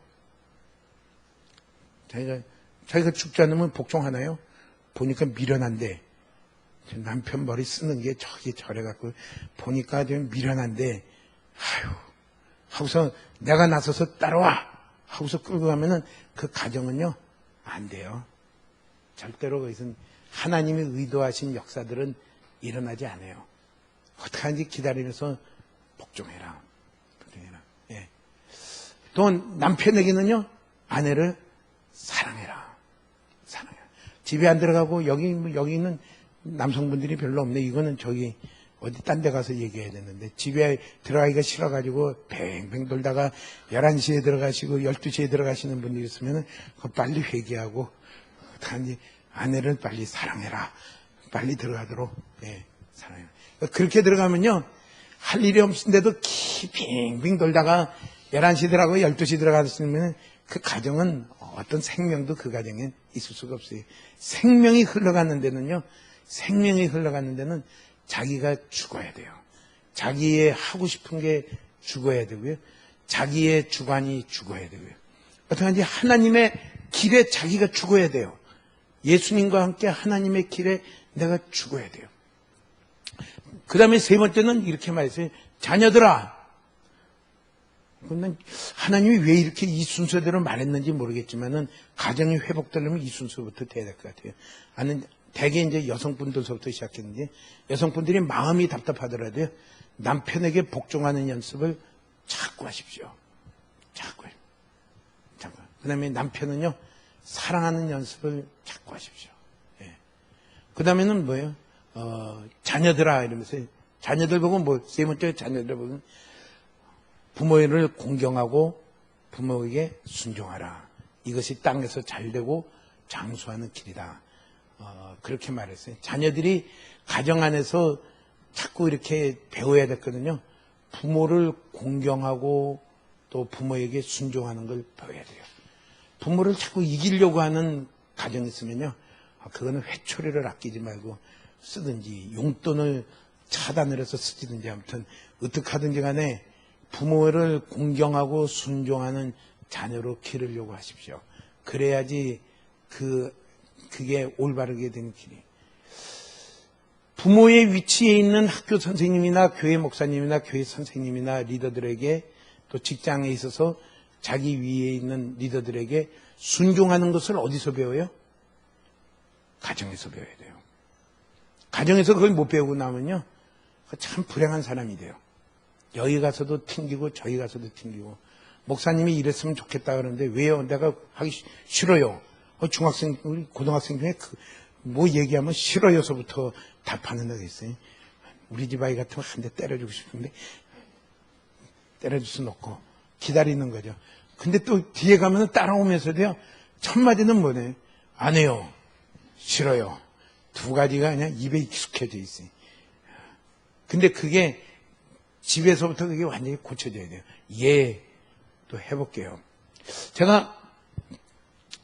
자기가 죽지 않으면 복종하나요? 보니까 미련한데, 남편 머리 쓰는 게 저기 저래갖고, 보니까 좀 미련한데, 아휴, 하고서 내가 나서서 따라와! 하고서 끌고 가면은 그 가정은요, 안 돼요. 절대로 거기서 하나님이 의도하신 역사들은 일어나지 않아요. 어떻게 하는지 기다리면서 복종해라. 복종해라. 예. 또 남편에게는요, 아내를 사랑해라. 사랑해라. 집에 안 들어가고 여기 있는 남성분들이 별로 없네. 이거는 저기 어디 딴 데 가서 얘기해야 되는데, 집에 들어가기가 싫어가지고 뱅뱅 돌다가 11시에 들어가시고 12시에 들어가시는 분들이 있으면 그거 빨리 회개하고, 단지 아내를 빨리 사랑해라. 빨리 들어가도록. 예, 사랑해라. 그렇게 들어가면요, 할 일이 없는데도 빙빙 돌다가 11시 들어가고 12시 들어가시면 그 가정은 어떤 생명도 그 가정에 있을 수가 없어요. 생명이 흘러가는 데는 자기가 죽어야 돼요. 자기의 하고 싶은 게 죽어야 되고요. 자기의 주관이 죽어야 되고요. 어떡하든지 하나님의 길에 자기가 죽어야 돼요. 예수님과 함께 하나님의 길에 내가 죽어야 돼요. 그 다음에 세 번째는 이렇게 말했어요. 자녀들아. 그런데 하나님이 왜 이렇게 이 순서대로 말했는지 모르겠지만은, 가정이 회복되려면 이 순서부터 돼야 될 것 같아요. 대개 이제 여성분들서부터 시작했는데, 여성분들이 마음이 답답하더라도요, 남편에게 복종하는 연습을 자꾸 하십시오. 자꾸. 그 다음에 남편은요, 사랑하는 연습을 자꾸 하십시오. 예. 그 다음에는 뭐예요? 자녀들아, 이러면서, 자녀들 보고 세 번째 자녀들 보면, 부모를 공경하고 부모에게 순종하라. 이것이 땅에서 잘되고 장수하는 길이다. 그렇게 말했어요. 자녀들이 가정 안에서 자꾸 이렇게 배워야 됐거든요. 부모를 공경하고 또 부모에게 순종하는 걸 배워야 돼요. 부모를 자꾸 이기려고 하는 가정이 있으면요, 그거는 회초리를 아끼지 말고 쓰든지 용돈을 차단을 해서 쓰든지, 아무튼 어떻게 하든지 간에 부모를 공경하고 순종하는 자녀로 기르려고 하십시오. 그래야지 그게 올바르게 되는 길이. 부모의 위치에 있는 학교 선생님이나 교회 목사님이나 교회 선생님이나 리더들에게, 또 직장에 있어서 자기 위에 있는 리더들에게 순종하는 것을 어디서 배워요? 가정에서 배워야 돼요. 가정에서 그걸 못 배우고 나면요, 참 불행한 사람이 돼요. 여기 가서도 튕기고 저기 가서도 튕기고, 목사님이 이랬으면 좋겠다 그러는데 왜요? 내가 하기 싫어요. 중학생, 우리 고등학생 중에 뭐 얘기하면 싫어요서부터 답하는 애가 있어요. 우리 집 아이 같으면 한 대 때려주고 싶은데 때려줄 수는 없고 기다리는 거죠. 근데 또 뒤에 가면 따라오면서도요, 첫 마디는 뭐네? 안 해요. 싫어요. 두 가지가 그냥 입에 익숙해져 있어요. 근데 그게 집에서부터 그게 완전히 고쳐져야 돼요. 예, 또 해볼게요. 제가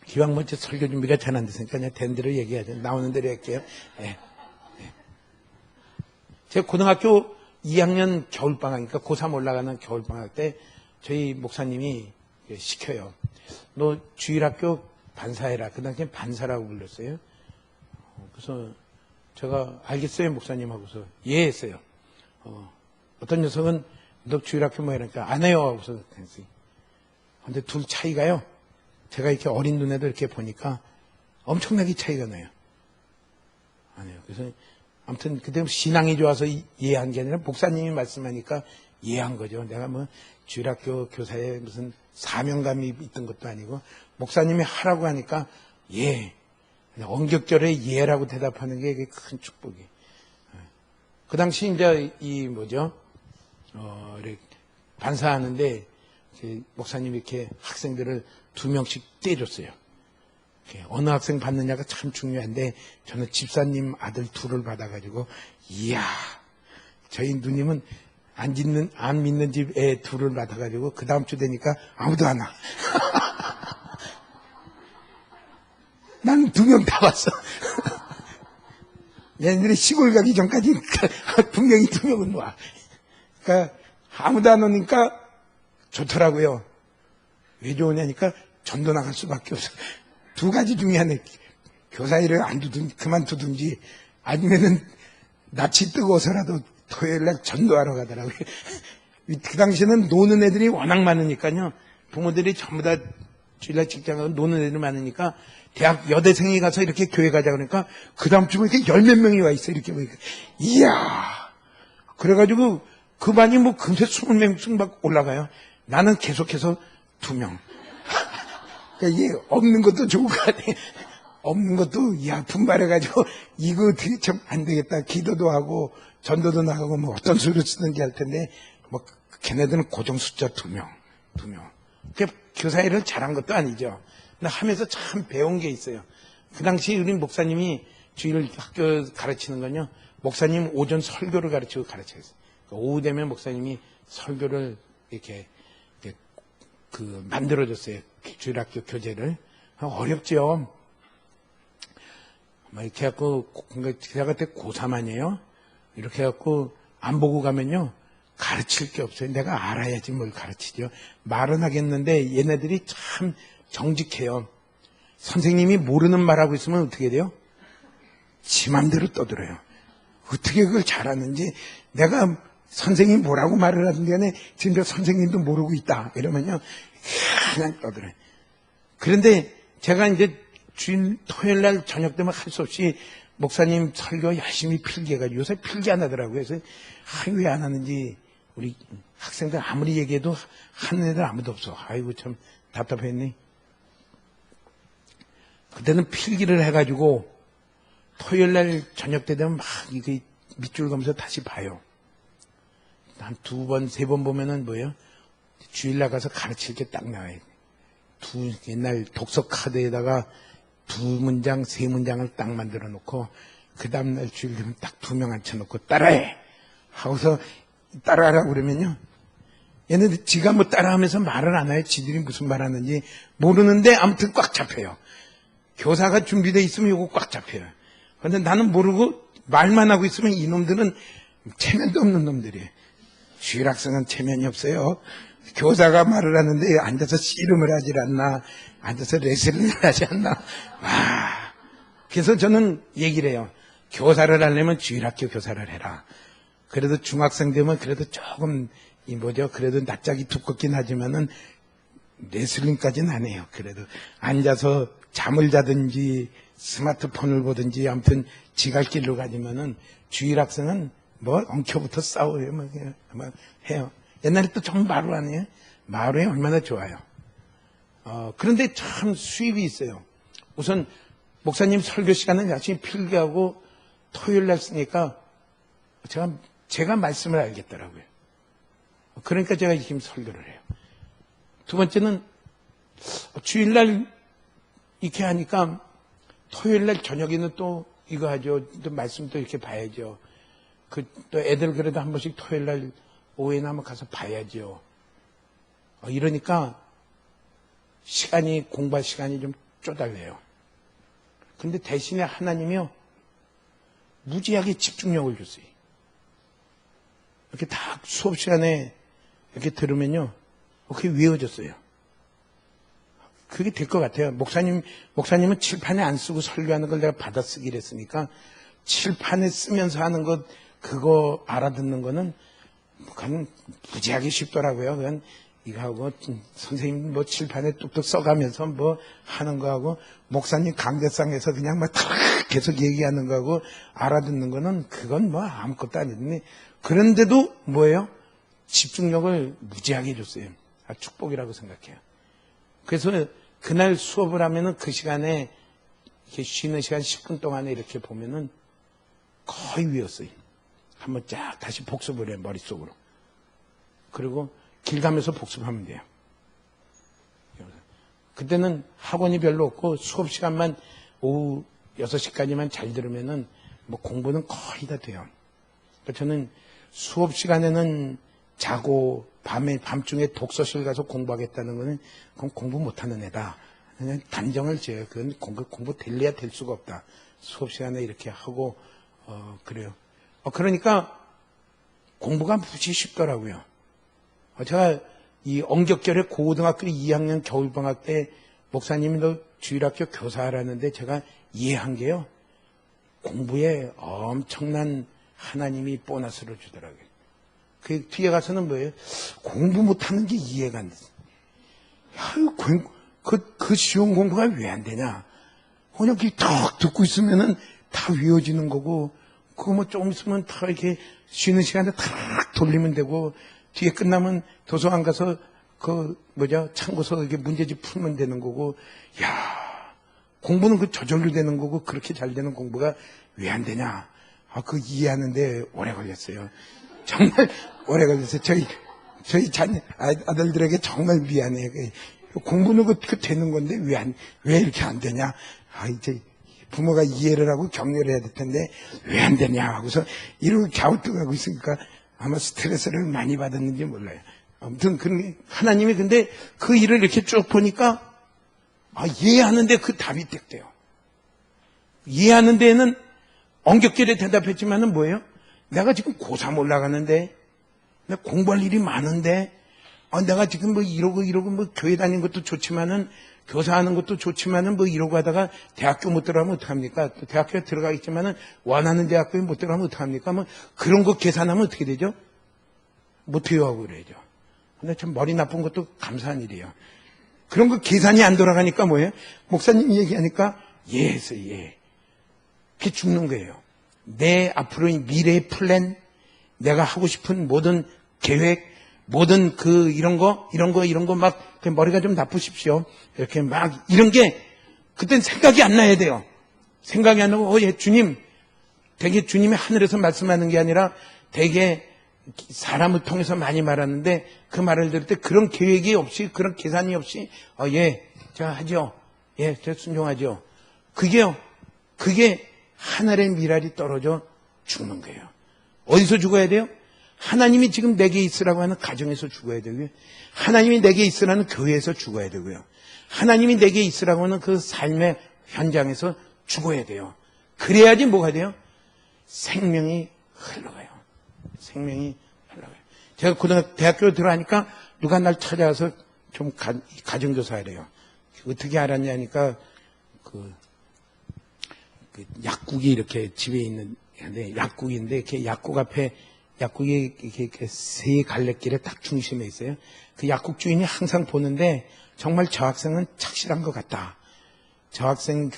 기왕 먼저 설교 준비가 잘 안 됐으니까 그냥 된 대로 얘기하죠. 나오는 대로 할게요. 네. 제가 고등학교 2학년 겨울방학이니까 고3 올라가는 겨울방학 때 저희 목사님이 시켜요. 너 주일학교 반사해라. 그 당시에 반사라고 불렀어요. 그래서 제가 알겠어요, 목사님 하고서 예 했어요. 어떤 녀석은 너 주일학교 뭐 이러니까 안 해요 하고서 했어요. 근데 둘 차이가요, 제가 이렇게 어린 눈에도 이렇게 보니까 엄청나게 차이가 나요. 안 해요. 그래서 아무튼 그때 신앙이 좋아서 이해한 게 아니라 목사님이 말씀하니까 이해한 거죠. 내가 뭐 주일학교 교사에 무슨 사명감이 있던 것도 아니고 목사님이 하라고 하니까 예, 언격절에 예라고 대답하는 게 큰 축복이. 그 당시 이제 이렇게 반사하는데 목사님이 이렇게 학생들을 2명씩 떼줬어요. 어느 학생 받느냐가 참 중요한데 저는 집사님 아들 2를 받아가지고 이야, 저희 누님은 안 믿는 집 애 둘을 맡아가지고 그 다음 주 되니까 아무도 안 와. 나는 2명 다 왔어. 얘네들이 시골 가기 전까지 분명히 2명은 와. 그러니까 아무도 안 오니까 좋더라고요. 왜 좋으냐니까 전도 나갈 수밖에 없어. 2가지 중에 하나. 교사 일을 안 두든지 그만두든지 아니면은 낯이 뜨거워서라도 토요일날 전도하러 가더라고요. 그 당시에는 노는 애들이 워낙 많으니까요. 부모들이 전부 다 주일날 직장 가서 노는 애들이 많으니까 대학 여대생이 가서 이렇게 교회 가자 그러니까 그 다음 주에 이렇게 10몇 명이 와 있어. 이렇게 보니까 이야. 그래가지고 그 반이 뭐 금세 20명씩 막 올라가요. 나는 계속해서 2명. 그러니까 이게 없는 것도 좋을 것 같아. 없는 것도, 야, 분발해가지고, 이거 되게 참 안 되겠다. 기도도 하고, 전도도 나가고, 뭐 어떤 수를 쓰든지 할 텐데, 뭐, 걔네들은 고정 숫자 2명. 그 교사 일을 잘한 것도 아니죠. 근데 하면서 참 배운 게 있어요. 그 당시 우리 목사님이 주일 학교 가르치는 건요, 목사님 오전 설교를 가르치고 가르쳐요. 오후 되면 목사님이 설교를 이렇게 만들어줬어요. 주일학교 교재를. 어렵죠. 이렇게 해갖고, 제가 그때 고3 아니에요? 이렇게 해갖고, 안 보고 가면요, 가르칠 게 없어요. 내가 알아야지 뭘 가르치죠. 말은 하겠는데, 얘네들이 참 정직해요. 선생님이 모르는 말하고 있으면 어떻게 돼요? 지 맘대로 떠들어요. 어떻게 그걸 잘하는지, 내가 선생님이 뭐라고 말을 하는 게 아니라, 진짜 선생님도 모르고 있다. 이러면요, 그냥 떠들어요. 그런데 제가 이제 토요일 날 저녁 때면 할 수 없이 목사님 설교 열심히 필기해가지고 요새 필기 안 하더라고요. 그래서 왜 안 하는지 우리 학생들 아무리 얘기해도 하는 애들 아무도 없어. 아이고 참 답답했네. 그때는 필기를 해가지고 토요일 날 저녁 때 되면 막 이게 밑줄 감면서 다시 봐요. 한 2번, 3번 보면은 뭐예요? 주일 나가서 가르칠 게 딱 나와요. 옛날 독서 카드에다가 2문장, 3문장을 딱 만들어 놓고, 그 다음날 주일 되면 딱 2명 앉혀놓고, 따라해! 하고서, 따라하라고 그러면요. 얘네들 지가 뭐 따라하면서 말을 안 해요. 지들이 무슨 말 하는지 모르는데 아무튼 꽉 잡혀요. 교사가 준비되어 있으면 이거 꽉 잡혀요. 그런데 나는 모르고 말만 하고 있으면 이놈들은 체면도 없는 놈들이에요. 주일 학생은 체면이 없어요. 교사가 말을 하는데 앉아서 씨름을 하질 않나, 앉아서 레슬링을 하지 않나. 와. 그래서 저는 얘기를 해요. 교사를 하려면 주일학교 교사를 해라. 그래도 중학생 되면 그래도 조금 그래도 낯짝이 두껍긴 하지만은 레슬링까지는 안 해요. 그래도 앉아서 잠을 자든지 스마트폰을 보든지 아무튼 지갈 길로 가지만은 주일학생은 엉켜부터 싸워요. 뭐 해요. 옛날에 또 정말 마루 아니에요? 마루에 얼마나 좋아요. 그런데 참 수입이 있어요. 우선 목사님 설교 시간은 열심히 필기하고 토요일 날 쓰니까 제가 말씀을 알겠더라고요. 그러니까 제가 지금 설교를 해요. 2번째는 주일날 이렇게 하니까 토요일 날 저녁에는 또 이거 하죠. 또 말씀 또 이렇게 봐야죠. 또 애들 그래도 한 번씩 토요일 날 오후에나 한번 가서 봐야죠. 이러니까 공부할 시간이 좀 쪼달려요. 근데 대신에 하나님이요, 무지하게 집중력을 줬어요. 이렇게 다 수업 시간에 이렇게 들으면요, 그게 외워졌어요. 그게 될 것 같아요. 목사님은 칠판에 안 쓰고 설교하는 걸 내가 받아쓰기를 했으니까, 칠판에 쓰면서 하는 것, 그거 알아듣는 거는, 그건 무지하게 쉽더라고요. 그건 이거 하고, 선생님 칠판에 뚝뚝 써가면서 하는 거하고, 목사님 강대상에서 그냥 계속 얘기하는 거하고, 알아듣는 거는, 그건 아무것도 아니더니, 그런데도 뭐예요? 집중력을 무지하게 줬어요. 축복이라고 생각해요. 그래서 그날 수업을 하면은 그 시간에 이렇게 쉬는 시간 10분 동안에 이렇게 보면은 거의 외웠어요. 한번 쫙 다시 복습을 해요, 머릿속으로. 그리고 길 가면서 복습하면 돼요. 그때는 학원이 별로 없고 수업 시간만 오후 6시까지만 잘 들으면은 공부는 거의 다 돼요. 그러니까 저는 수업 시간에는 자고 밤중에 독서실 가서 공부하겠다는 거는 그건 공부 못하는 애다. 그냥 단정을 지어요. 그건 공부 될래야 될 수가 없다. 수업 시간에 이렇게 하고 그래요. 그러니까 공부가 무지 쉽더라고요. 제가 이 엄격결에 고등학교 2학년 겨울방학 때 목사님이 너 주일학교 교사하라는데 제가 이해한 게요. 공부에 엄청난 하나님이 보너스를 주더라고요. 그 뒤에 가서는 뭐예요? 공부 못하는 게 이해가 안 돼. 그 쉬운 공부가 왜 안 되냐? 그냥 탁 듣고 있으면은 다 외워지는 거고, 그거 뭐 조금 있으면 다 이렇게 쉬는 시간에 탁 돌리면 되고, 뒤에 끝나면 도서관 가서 참고서 이렇게 문제집 풀면 되는 거고, 공부는 저절로 되는 거고, 그렇게 잘 되는 공부가 왜 안 되냐? 그 이해하는데 오래 걸렸어요. 정말 오래 걸렸어요. 저희 아들들에게 정말 미안해요. 공부는 그 되는 건데 왜 이렇게 안 되냐? 이제 부모가 이해를 하고 격려를 해야 될 텐데 왜 안 되냐 하고서 이러고 갸우뚱하고 있으니까 아마 스트레스를 많이 받았는지 몰라요. 아무튼 하나님이 근데 그 일을 이렇게 쭉 보니까 이해하는데 그 답이 딱 돼요. 이해하는 데에는 엄격결에 대답했지만은 뭐예요? 내가 지금 고3 올라가는데 내가 공부할 일이 많은데 내가 지금 이러고 교회 다니는 것도 좋지만은 교사하는 것도 좋지만은 이러고 하다가 대학교 못 들어가면 어떡합니까? 또 대학교에 들어가겠지만은 원하는 대학교에 못 들어가면 어떡합니까? 그런 거 계산하면 어떻게 되죠? 못해요 하고 그래야죠. 근데 참 머리 나쁜 것도 감사한 일이에요. 그런 거 계산이 안 돌아가니까 뭐예요? 목사님이 얘기하니까 예에서 예. 그게 죽는 거예요. 내 앞으로의 미래의 플랜, 내가 하고 싶은 모든 계획, 모든 이런 거 막 머리가 좀 나쁘십시오. 이렇게 막 이런 게 그땐 생각이 안 나야 돼요. 생각이 안 나고 주님, 되게 주님이 하늘에서 말씀하는 게 아니라 되게 사람을 통해서 많이 말하는데 그 말을 들을 때 그런 계획이 없이 그런 계산이 없이 제가 하죠. 제가 순종하죠. 그게 하늘의 미랄이 떨어져 죽는 거예요. 어디서 죽어야 돼요? 하나님이 지금 내게 있으라고 하는 가정에서 죽어야 되고요. 하나님이 내게 있으라는 교회에서 죽어야 되고요. 하나님이 내게 있으라고 하는 그 삶의 현장에서 죽어야 돼요. 그래야지 뭐가 돼요? 생명이 흘러가요. 생명이 흘러가요. 제가 대학교 들어가니까 누가 날 찾아와서 좀 가정조사하래요. 어떻게 알았냐니까 약국이 이렇게 집에 있는데 약국인데 이렇게 약국 앞에 약국이 이렇게 세 갈래길에 딱 중심에 있어요. 그 약국 주인이 항상 보는데 정말 저 학생은 착실한 것 같다. 저 학생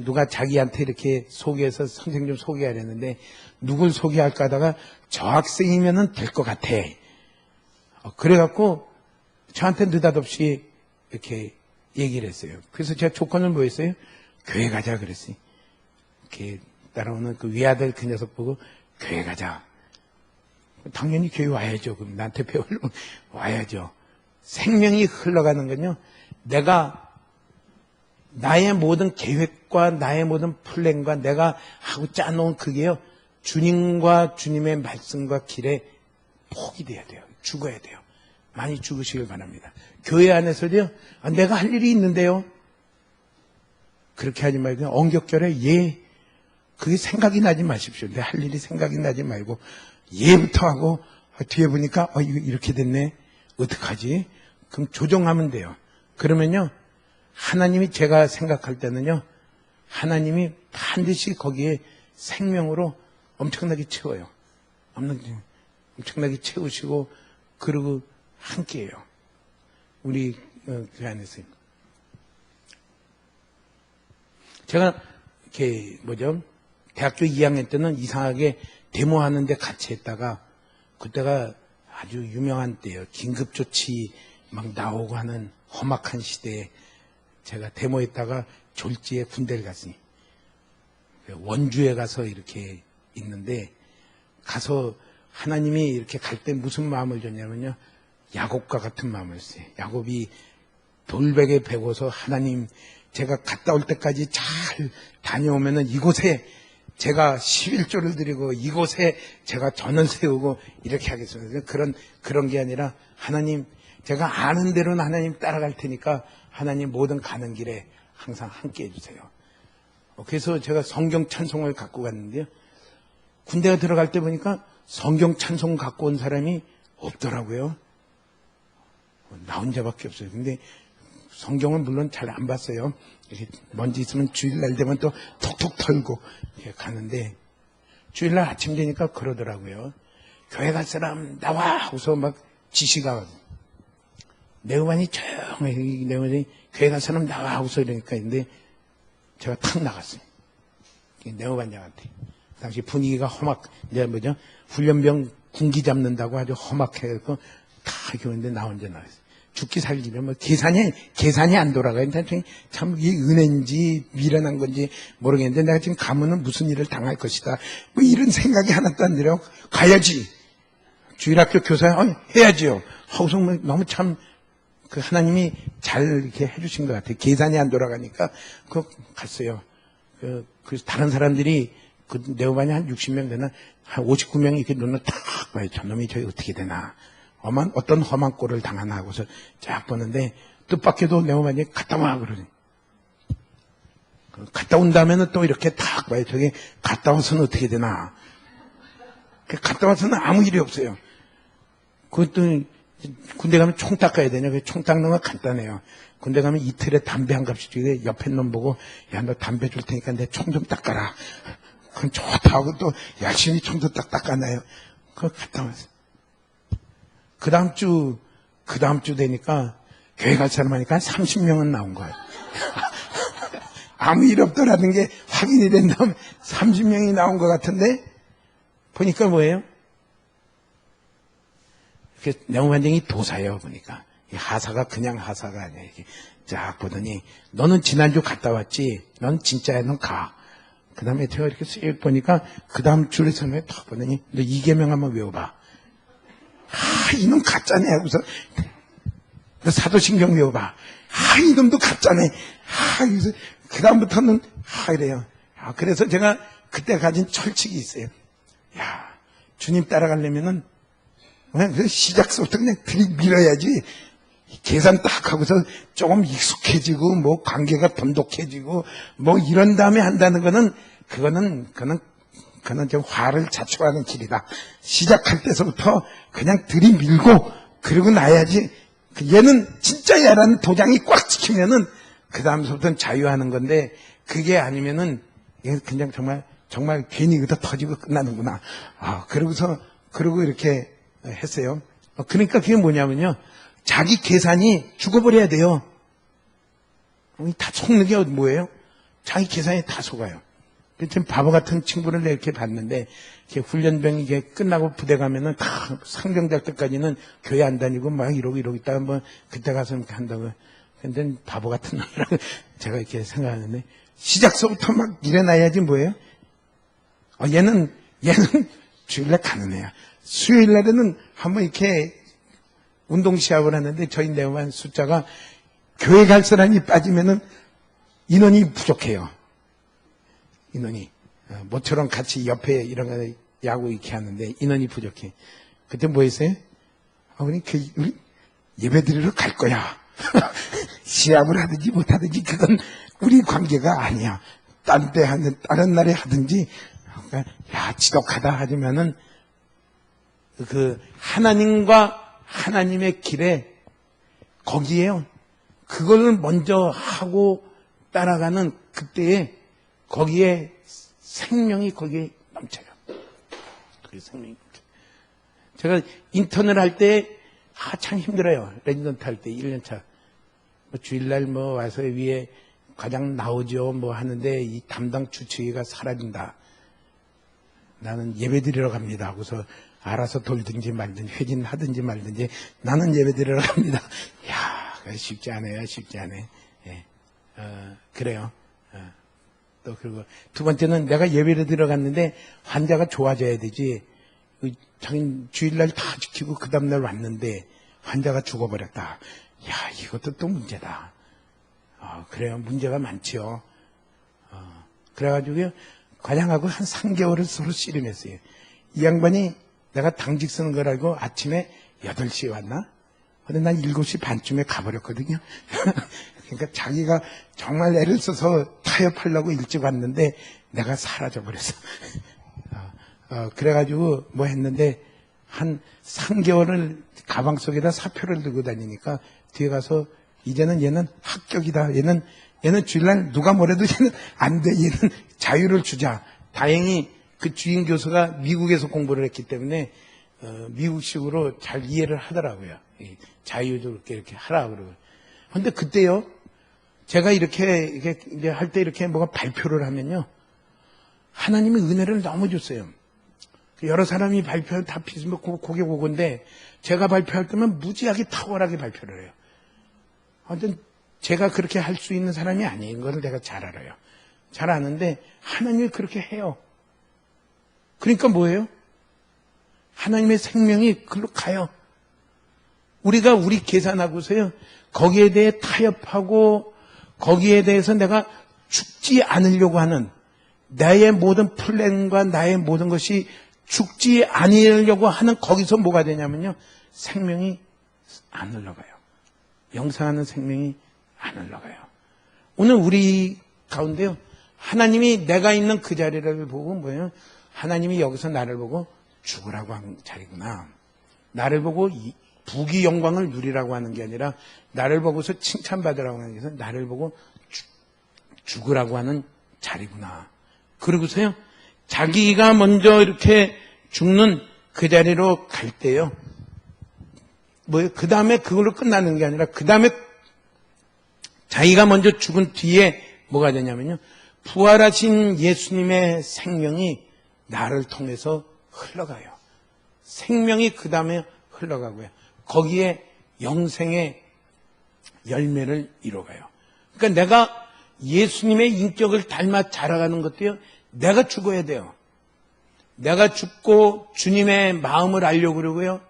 누가 자기한테 이렇게 소개해서 선생님 좀 소개하려는데 누굴 소개할까 하다가 저 학생이면은 될 것 같아. 그래갖고 저한테 느닷없이 이렇게 얘기를 했어요. 그래서 제가 조건을 뭐 했어요? 교회 가자 그랬어요. 이렇게 따라오는 그 위아들 그 녀석 보고 교회 가자. 당연히 교회 와야죠. 그럼 나한테 배우려면 와야죠. 생명이 흘러가는 건요. 내가 나의 모든 계획과 나의 모든 플랜과 내가 하고 짜놓은 그게요. 주님과 주님의 말씀과 길에 폭이 돼야 돼요. 죽어야 돼요. 많이 죽으시길 바랍니다. 교회 안에서도요. 내가 할 일이 있는데요. 그렇게 하지 말고 그냥 엄격결에 그게 생각이 나지 마십시오. 내 할 일이 생각이 나지 말고 예부터 하고 뒤에 보니까 이렇게 됐네. 어떡하지? 그럼 조정하면 돼요. 그러면요. 하나님이 제가 생각할 때는요. 하나님이 반드시 거기에 생명으로 엄청나게 채워요. 엄청나게 채우시고 그러고 함께해요. 우리 그 안에서. 제가 이렇게 대학교 2학년 때는 이상하게 데모하는데 같이 했다가 그때가 아주 유명한 때예요. 긴급조치 막 나오고 하는 험악한 시대에 제가 데모했다가 졸지에 군대를 갔으니 원주에 가서 이렇게 있는데 가서 하나님이 이렇게 갈 때 무슨 마음을 줬냐면요. 야곱과 같은 마음을 줬어요. 야곱이 돌베개 베고서 하나님 제가 갔다 올 때까지 잘 다녀오면은 이곳에 제가 11조를 드리고 이곳에 제가 전을 세우고 이렇게 하겠습니다. 그런 게 아니라 하나님, 제가 아는 대로는 하나님 따라갈 테니까 하나님 모든 가는 길에 항상 함께 해주세요. 그래서 제가 성경 찬송을 갖고 갔는데요. 군대가 들어갈 때 보니까 성경 찬송 갖고 온 사람이 없더라고요. 나 혼자밖에 없어요. 근데 성경은 물론 잘 안 봤어요. 이렇게 먼지 있으면 주일날 되면 또 톡톡 털고 이렇게 가는데 주일날 아침 되니까 그러더라고요. 교회 갈 사람 나와 하고서 막 지시가 네오반이 조용히 네오반이 교회 갈 사람 나와 하고서 이러니까 근데 제가 탁 나갔어요. 네오반장한테. 당시 분위기가 이제 훈련병 군기 잡는다고 아주 험악해서 다 이렇게 오는데 나 혼자 나왔어요. 죽기 살기면 계산이 안 돌아가요. 참 이게 은혜인지 미련한 건지 모르겠는데 내가 지금 가면은 무슨 일을 당할 것이다. 뭐 이런 생각이 하나도 안 들어요. 가야지. 주일학교 교사 해야지요. 하고서 너무 참 그 하나님이 잘 이렇게 해주신 것 같아요. 계산이 안 돌아가니까 갔어요. 그래서 다른 사람들이 그 네오반이 한 60명 되나 한 59명이 이렇게 눈을 탁 봐요. 저놈이 저기 어떻게 되나. 어떤 험한 꼴을 당하나 하고서 쫙 보는데 뜻밖에도 네오반이 갔다 와 그러니. 갔다 온 다음에는 또 이렇게 탁 봐요. 저기 갔다 와서는 어떻게 되나. 갔다 와서는 아무 일이 없어요. 그것도 군대 가면 총 닦아야 되냐. 총 닦는 건 간단해요. 군대 가면 이틀에 담배 한 값씩 주고 옆에 놈 보고 야 너 담배 줄 테니까 내 총 좀 닦아라. 그럼 좋다 하고 또 열심히 총도 딱 닦아놔요. 그거 갔다 왔어요. 그 다음 주 되니까 교회 갈 사람 하니까 한 30명은 나온 거예요. 아무 일 없더라는 게 확인이 된 다음에 30명이 나온 것 같은데 보니까 뭐예요? 네오반장이 도사예요. 보니까 이 하사가 그냥 하사가 아니야. 이렇게 쫙 보더니 너는 지난주 갔다 왔지? 넌 진짜야. 넌 가. 그 다음에 제가 이렇게 쓱 보니까 그 다음 줄에 서면 탁 보더니 너 이계명 한번 외워봐. 이놈 가짜네 하고서 너 사도신경 외워봐. 이놈도 가짜네. 그래서 그 다음부터는 이래요. 그래서 제가 그때 가진 철칙이 있어요. 주님 따라가려면은 그냥 시작서부터 그냥 들이밀어야지. 계산 딱 하고서 조금 익숙해지고 뭐 관계가 돈독해지고 뭐 이런 다음에 한다는 거는 그거는 좀 화를 자초하는 길이다. 시작할 때서부터 그냥 들이밀고 그러고 나야지. 얘는 진짜야라는 도장이 꽉 찍히면은 그 다음서부터는 자유하는 건데 그게 아니면은 그냥 정말 괜히 그다 터지고 끝나는구나. 그러고 이렇게 했어요. 그러니까 그게 뭐냐면요. 자기 계산이 죽어버려야 돼요. 다 속는 게 뭐예요? 자기 계산이 다 속아요. 지금 바보 같은 친구를 이렇게 봤는데, 이렇게 훈련병이 이게 끝나고 부대 가면은 다 상병될 때까지는 교회 안 다니고 막 이러고 있다가 뭐 그때 가서 이렇게 한다고. 근데 바보 같은 놈이라고 제가 이렇게 생각하는데, 시작서부터 막 일어나야지 뭐예요? 얘는 주일날 가는 애야. 수요일날에는 한번 이렇게 운동 시합을 하는데 저희 네오반 숫자가 교회 갈 사람이 빠지면은 인원이 부족해요. 인원이 모처럼 같이 옆에 이런 거 야구 이렇게 하는데 인원이 부족해. 그때 뭐 했어요? 우리 예배 드리러 갈 거야. 시합을 하든지 못하든지 그건 우리 관계가 아니야. 다른 날에 하든지. 지독하다 하지만은 그 하나님과 하나님의 길에 거기에요. 그걸 먼저 하고 따라가는 그때에 거기에 생명이 거기에 넘쳐요. 그게 생명이 넘쳐요. 제가 인턴을 할 때 참 힘들어요. 레지던트 할 때 1년차. 주일날 와서 위에 과장 나오죠. 하는데 이 담당 주치의가 사라진다. 나는 예배 드리러 갑니다 하고서 알아서 돌든지 말든지 회진하든지 말든지 나는 예배 드리러 갑니다. 쉽지 않아요. 쉽지 않아요. 예. 그래요. 또 그리고 두 번째는 내가 예배를 들어갔는데 환자가 좋아져야 되지. 자기 주일날 다 지키고 그 다음날 왔는데 환자가 죽어버렸다. 이것도 또 문제다. 그래요. 문제가 많지요. 그래가지고요. 과장하고 한 3개월을 서로 씨름했어요. 이 양반이 내가 당직 쓰는 걸 알고 아침에 8시에 왔나? 근데 난 7시 반쯤에 가버렸거든요. 그러니까 자기가 정말 애를 써서 타협하려고 일찍 왔는데 내가 사라져버렸어. 그래가지고 뭐 했는데 한 3개월을 가방 속에다 사표를 들고 다니니까 뒤에 가서 이제는 얘는 합격이다. 얘는 주일날 누가 뭐래도 얘는 안 돼. 얘는 자유를 주자. 다행히 그 주임 교수가 미국에서 공부를 했기 때문에 미국식으로 잘 이해를 하더라고요. 자유도 이렇게 하라 그러고. 근데 그때요, 제가 이렇게 이제 할 때 이렇게 뭐가 발표를 하면요, 하나님이 은혜를 너무 줬어요. 여러 사람이 발표 다 비슷한 고개 보건데 제가 발표할 때면 무지하게 탁월하게 발표를 해요. 하여튼 제가 그렇게 할 수 있는 사람이 아닌 걸 내가 잘 알아요. 잘 아는데 하나님이 그렇게 해요. 그러니까 뭐예요? 하나님의 생명이 글로 가요. 우리가 우리 계산하고서요, 거기에 대해 타협하고 거기에 대해서 내가 죽지 않으려고 하는 나의 모든 플랜과 나의 모든 것이 죽지 않으려고 하는 거기서 뭐가 되냐면요, 생명이 안 흘러가요. 영생하는 생명이 안 흘러가요. 오늘 우리 가운데요, 하나님이 내가 있는 그 자리를 보고 뭐예요? 하나님이 여기서 나를 보고 죽으라고 한 자리구나. 나를 보고 부귀 영광을 누리라고 하는 게 아니라 나를 보고서 칭찬받으라고 하는 게 아니라 나를 보고 죽으라고 하는 자리구나. 그러고서요, 자기가 먼저 이렇게 죽는 그 자리로 갈 때요, 뭐예요? 그 다음에 그걸로 끝나는 게 아니라 그 다음에 자기가 먼저 죽은 뒤에 뭐가 되냐면요, 부활하신 예수님의 생명이 나를 통해서 흘러가요. 생명이 그 다음에 흘러가고요. 거기에 영생의 열매를 이뤄가요. 그러니까 내가 예수님의 인격을 닮아 자라가는 것도요, 내가 죽어야 돼요. 내가 죽고 주님의 마음을 알려고 그러고요,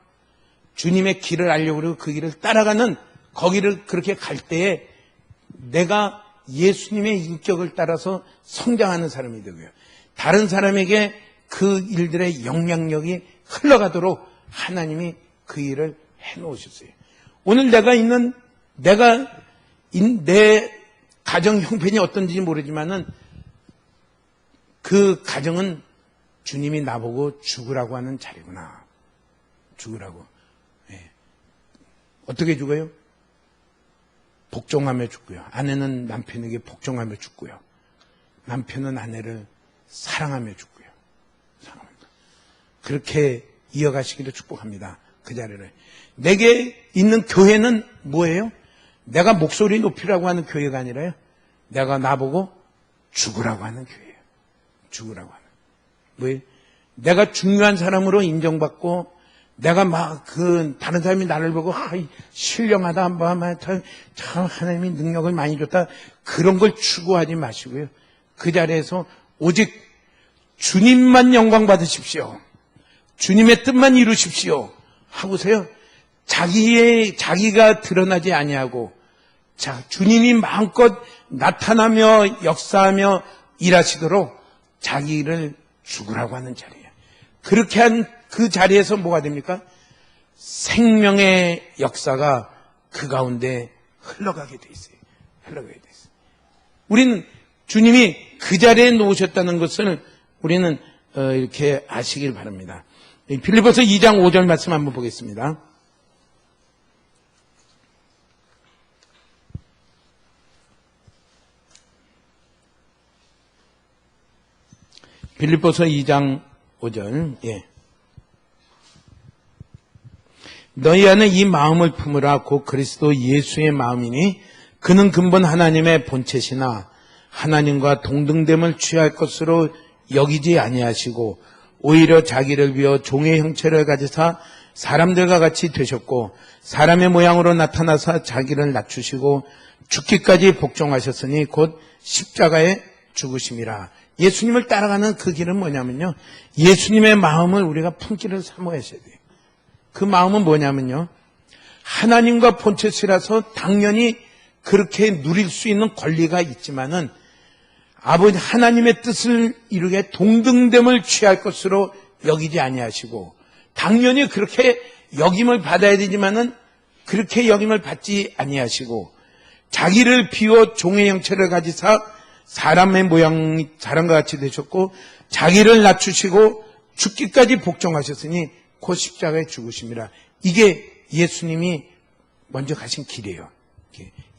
주님의 길을 알려고 그러고 그 길을 따라가는 거기를 그렇게 갈 때에 내가 예수님의 인격을 따라서 성장하는 사람이 되고요, 다른 사람에게 그 일들의 영향력이 흘러가도록 하나님이 그 일을 해놓으셨어요. 오늘 내 가정 형편이 어떤지 모르지만은 그 가정은 주님이 나보고 죽으라고 하는 자리구나. 죽으라고. 예. 어떻게 죽어요? 복종하며 죽고요. 아내는 남편에게 복종하며 죽고요. 남편은 아내를 사랑하며 죽고요. 사랑합니다. 그렇게 이어가시기를 축복합니다. 그 자리를. 내게 있는 교회는 뭐예요? 내가 목소리 높이라고 하는 교회가 아니라요, 내가 나보고 죽으라고 하는 교회예요. 죽으라고 하는. 뭐예요? 내가 중요한 사람으로 인정받고 내가 다른 사람이 나를 보고 신령하다, 참 하나님이 능력을 많이 줬다, 그런 걸 추구하지 마시고요, 그 자리에서 오직 주님만 영광 받으십시오, 주님의 뜻만 이루십시오 하고서요, 자기가 드러나지 아니하고 주님이 마음껏 나타나며 역사하며 일하시도록 자기를 죽으라고 하는 자리예요. 그렇게 한 그 자리에서 뭐가 됩니까? 생명의 역사가 그 가운데 흘러가게 돼 있어요. 흘러가게 돼 있어요. 우리는 주님이 그 자리에 놓으셨다는 것을 우리는 이렇게 아시길 바랍니다. 빌립보서 2장 5절 말씀 한번 보겠습니다. 빌립보서 2장 5절. 예. 너희 안에 이 마음을 품으라. 곧 그리스도 예수의 마음이니 그는 근본 하나님의 본체시나 하나님과 동등됨을 취할 것으로 여기지 아니하시고 오히려 자기를 비워 종의 형체를 가지사 사람들과 같이 되셨고 사람의 모양으로 나타나사 자기를 낮추시고 죽기까지 복종하셨으니 곧 십자가에 죽으심이라. 예수님을 따라가는 그 길은 뭐냐면요, 예수님의 마음을 우리가 품기를 사모하셔야 돼요. 그 마음은 뭐냐면요, 하나님과 본체시라서 당연히 그렇게 누릴 수 있는 권리가 있지만은 아버지 하나님의 뜻을 이루게 동등됨을 취할 것으로 여기지 아니하시고, 당연히 그렇게 여김을 받아야 되지만은 그렇게 여김을 받지 아니하시고, 자기를 비워 종의 형체를 가지사 사람의 모양이 사람과 같이 되셨고, 자기를 낮추시고 죽기까지 복종하셨으니 곧 십자가에 죽으심이라. 이게 예수님이 먼저 가신 길이에요.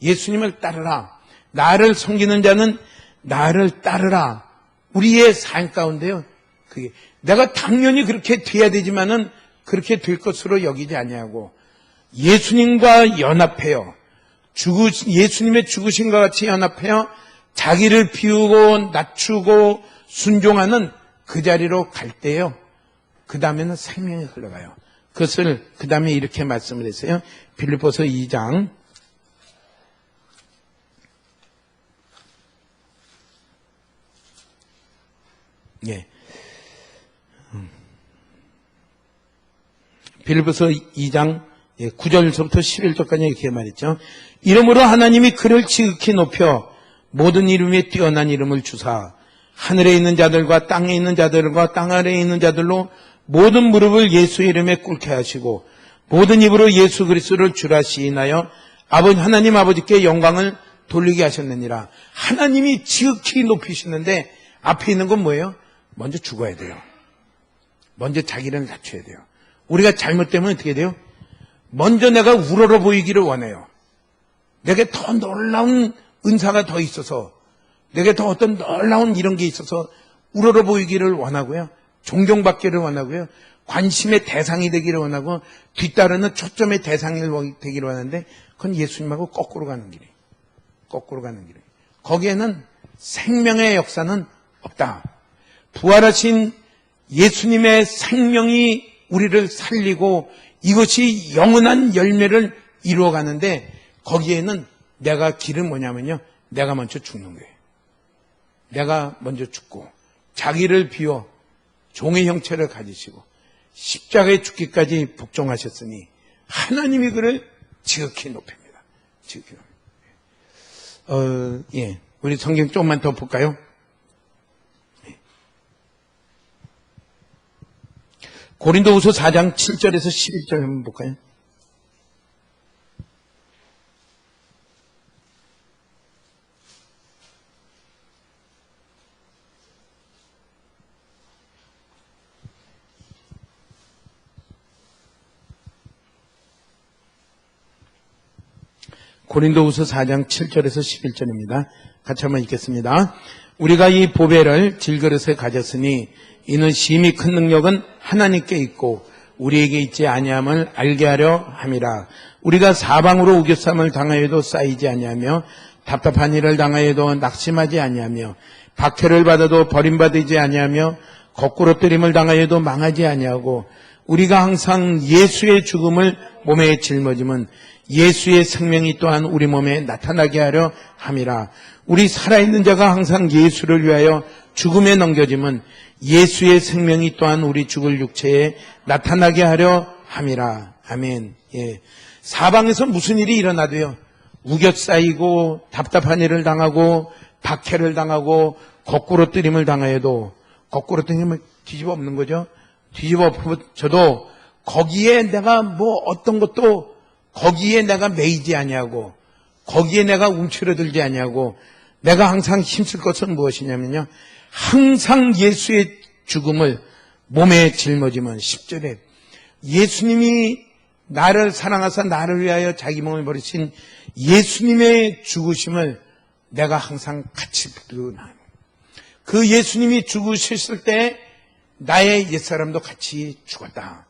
예수님을 따르라. 나를 섬기는 자는 나를 따르라. 우리의 삶 가운데요, 그게 내가 당연히 그렇게 돼야 되지만은 그렇게 될 것으로 여기지 아니하고, 예수님과 연합해요. 예수님의 죽으심과 같이 연합해요. 자기를 비우고 낮추고 순종하는 그 자리로 갈 때요, 그 다음에는 생명이 흘러가요. 그것을 그 다음에 이렇게 말씀을 했어요. 빌립보서 2장 빌립보서 2장 9절부터 11절까지 이렇게 말했죠. 이러므로 하나님이 그를 지극히 높여 모든 이름에 뛰어난 이름을 주사 하늘에 있는 자들과 땅에 있는 자들과 땅 아래에 있는 자들로 모든 무릎을 예수의 이름에 꿇게 하시고 모든 입으로 예수 그리스도를 주라 시인하여 하나님 아버지께 영광을 돌리게 하셨느니라. 하나님이 지극히 높이시는데 앞에 있는 건 뭐예요? 먼저 죽어야 돼요. 먼저 자기를 낮춰야 돼요. 우리가 잘못되면 어떻게 돼요? 먼저 내가 우러러 보이기를 원해요. 내게 더 놀라운 은사가 더 있어서, 내게 더 어떤 놀라운 이런 게 있어서 우러러 보이기를 원하고요. 존경받기를 원하고요. 관심의 대상이 되기를 원하고 뒤따르는 초점의 대상이 되기를 원하는데, 그건 예수님하고 거꾸로 가는 길이에요. 거꾸로 가는 길이에요. 거기에는 생명의 역사는 없다. 부활하신 예수님의 생명이 우리를 살리고 이것이 영원한 열매를 이루어가는데, 거기에는 내가 길은 뭐냐면요, 내가 먼저 죽는 거예요. 내가 먼저 죽고 자기를 비워 종의 형체를 가지시고 십자가에 죽기까지 복종하셨으니 하나님이 그를 지극히 높입니다. 지극히 높입니다. 우리 성경 조금만 더 볼까요? 고린도후서 4장 7절에서 11절 한번 볼까요? 고린도후서 4장 7절에서 11절입니다. 같이 한번 읽겠습니다. 우리가 이 보배를 질그릇에 가졌으니 이는 심히 큰 능력은 하나님께 있고 우리에게 있지 아니함을 알게 하려 함이라. 우리가 사방으로 우겨쌈을 당하여도 쌓이지 아니하며 답답한 일을 당하여도 낙심하지 아니하며 박해를 받아도 버림받지 아니하며 거꾸로 뜨림을 당하여도 망하지 아니하고 우리가 항상 예수의 죽음을 몸에 짊어짐은 예수의 생명이 또한 우리 몸에 나타나게 하려 함이라. 우리 살아있는 자가 항상 예수를 위하여 죽음에 넘겨짐은 예수의 생명이 또한 우리 죽을 육체에 나타나게 하려 함이라. 아멘. 사방에서 무슨 일이 일어나도요, 우겨 쌓이고 답답한 일을 당하고 박해를 당하고 거꾸로 뜨림을 당하여도, 거꾸로 뜨림을 뒤집어 엎는 거죠. 뒤집어 엎어져도 거기에 내가 뭐 어떤 것도 거기에 내가 매이지 아니하고 거기에 내가 움츠러들지 아니하고 내가 항상 힘쓸 것은 무엇이냐면요, 항상 예수의 죽음을 몸에 짊어지면 10절에 예수님이 나를 사랑하사 나를 위하여 자기 몸을 버리신 예수님의 죽으심을 내가 항상 같이 부르나. 그 예수님이 죽으셨을 때 나의 옛사람도 같이 죽었다.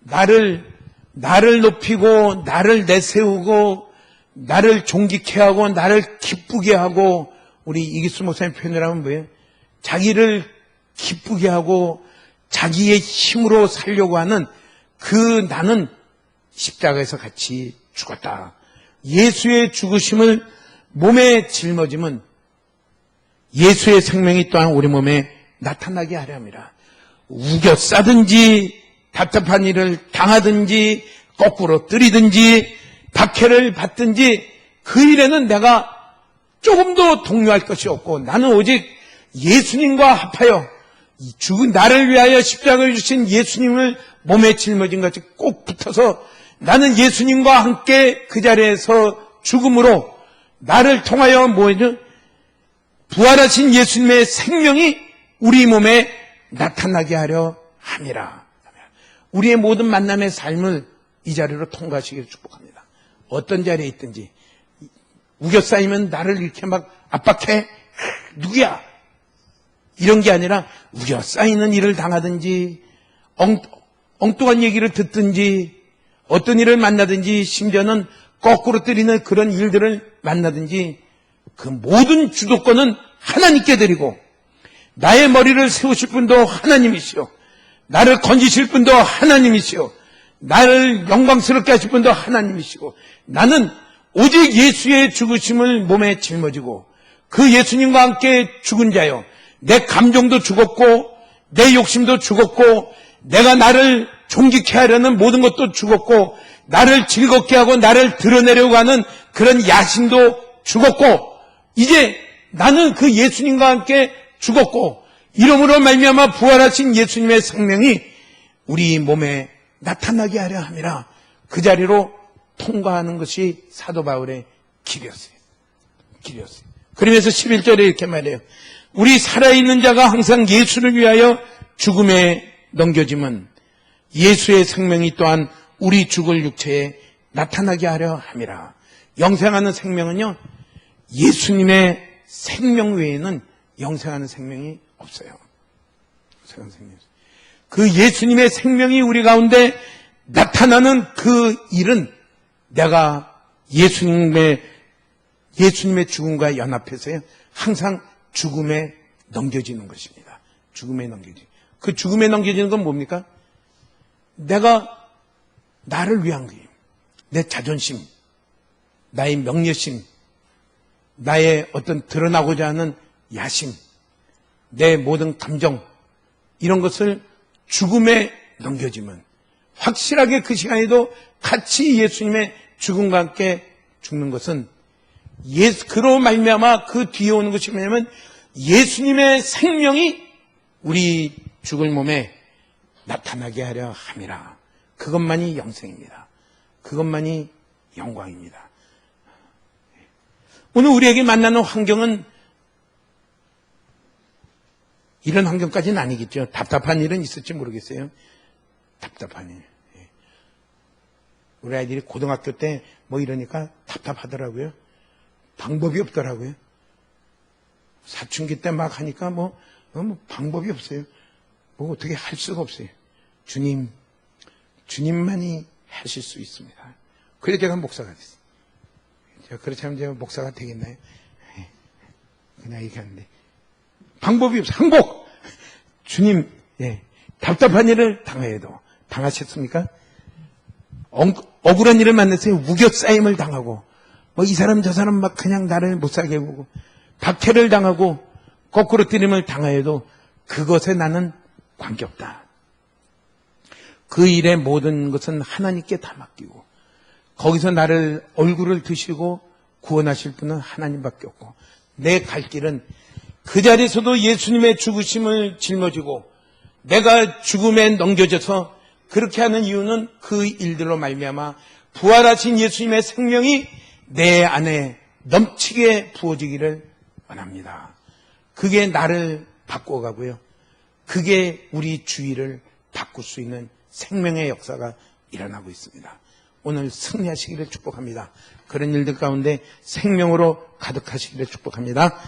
나를 높이고 나를 내세우고 나를 존귀케 하고 나를 기쁘게 하고, 우리 이기수 목사님 표현을 하면 뭐예요? 자기를 기쁘게 하고 자기의 힘으로 살려고 하는 그 나는 십자가에서 같이 죽었다. 예수의 죽으심을 몸에 짊어짐은 예수의 생명이 또한 우리 몸에 나타나게 하려 합니다. 우겨 싸든지 답답한 일을 당하든지 거꾸로 뜨리든지 박해를 받든지 그 일에는 내가 조금도 동요할 것이 없고 나는 오직 예수님과 합하여 죽은 나를 위하여 십자가를 주신 예수님을 몸에 짊어진 같이 꼭 붙어서 나는 예수님과 함께 그 자리에서 죽음으로 나를 통하여 뭐죠? 부활하신 예수님의 생명이 우리 몸에 나타나게 하려 함이라. 우리의 모든 만남의 삶을 이 자리로 통과하시기를 축복합니다. 어떤 자리에 있든지 우겨싸이면 나를 이렇게 막 압박해. 누구야? 이런 게 아니라 우겨싸이는 일을 당하든지 엉뚱한 얘기를 듣든지 어떤 일을 만나든지 심지어는 거꾸로 때리는 그런 일들을 만나든지 그 모든 주도권은 하나님께 드리고 나의 머리를 세우실 분도 하나님이시오. 나를 건지실 분도 하나님이시오. 나를 영광스럽게 하실 분도 하나님이시고 나는 오직 예수의 죽으심을 몸에 짊어지고 그 예수님과 함께 죽은 자요. 내 감정도 죽었고 내 욕심도 죽었고 내가 나를 존귀케 하려는 모든 것도 죽었고 나를 즐겁게 하고 나를 드러내려고 하는 그런 야심도 죽었고 이제 나는 그 예수님과 함께 죽었고 이러므로 말미암아 부활하신 예수님의 생명이 우리 몸에 나타나게 하려 함이라. 그 자리로 통과하는 것이 사도 바울의 길이었어요. 그러면서 11절에 이렇게 말해요. 우리 살아있는 자가 항상 예수를 위하여 죽음에 넘겨짐은 예수의 생명이 또한 우리 죽을 육체에 나타나게 하려 함이라. 영생하는 생명은요, 예수님의 생명 외에는 영생하는 생명이 없어요. 그 예수님의 생명이 우리 가운데 나타나는 그 일은 내가 예수님의 죽음과 연합해서요, 항상 죽음에 넘겨지는 것입니다. 죽음에 넘겨지는. 그 죽음에 넘겨지는 건 뭡니까? 내가 나를 위한 거예요. 내 자존심, 나의 명예심, 나의 어떤 드러나고자 하는 야심, 내 모든 감정, 이런 것을 죽음에 넘겨지면 확실하게 그 시간에도 같이 예수님의 죽음과 함께 죽는 것은 그로 말미암아 그 뒤에 오는 것이 뭐냐면 예수님의 생명이 우리 죽을 몸에 나타나게 하려 함이라. 그것만이 영생입니다. 그것만이 영광입니다. 오늘 우리에게 만나는 환경은 이런 환경까지는 아니겠죠. 답답한 일은 있을지 모르겠어요. 답답한 일. 우리 아이들이 고등학교 때 뭐 이러니까 답답하더라고요. 방법이 없더라고요. 사춘기 때 막 하니까 뭐 방법이 없어요. 뭐 어떻게 할 수가 없어요. 주님만이 하실 수 있습니다. 그래서 제가 목사가 됐어요. 제가 그렇다면 제가 목사가 되겠나요? 그냥 얘기하는데 방법이 없어요. 항복! 주님, 답답한 일을 당해도 당하셨습니까? 억울한 일을 만났어요. 우겨싸임을 당하고 뭐 이 사람 저 사람 막 그냥 나를 못 살게 보고 박해를 당하고 거꾸로 때림을 당하여도 그것에 나는 관계없다. 그 일의 모든 것은 하나님께 다 맡기고 거기서 나를 얼굴을 드시고 구원하실 분은 하나님밖에 없고 내 갈 길은 그 자리에서도 예수님의 죽으심을 짊어지고 내가 죽음에 넘겨져서 그렇게 하는 이유는 그 일들로 말미암아 부활하신 예수님의 생명이 내 안에 넘치게 부어지기를 원합니다. 그게 나를 바꿔가고요. 그게 우리 주위를 바꿀 수 있는 생명의 역사가 일어나고 있습니다. 오늘 승리하시기를 축복합니다. 그런 일들 가운데 생명으로 가득하시기를 축복합니다.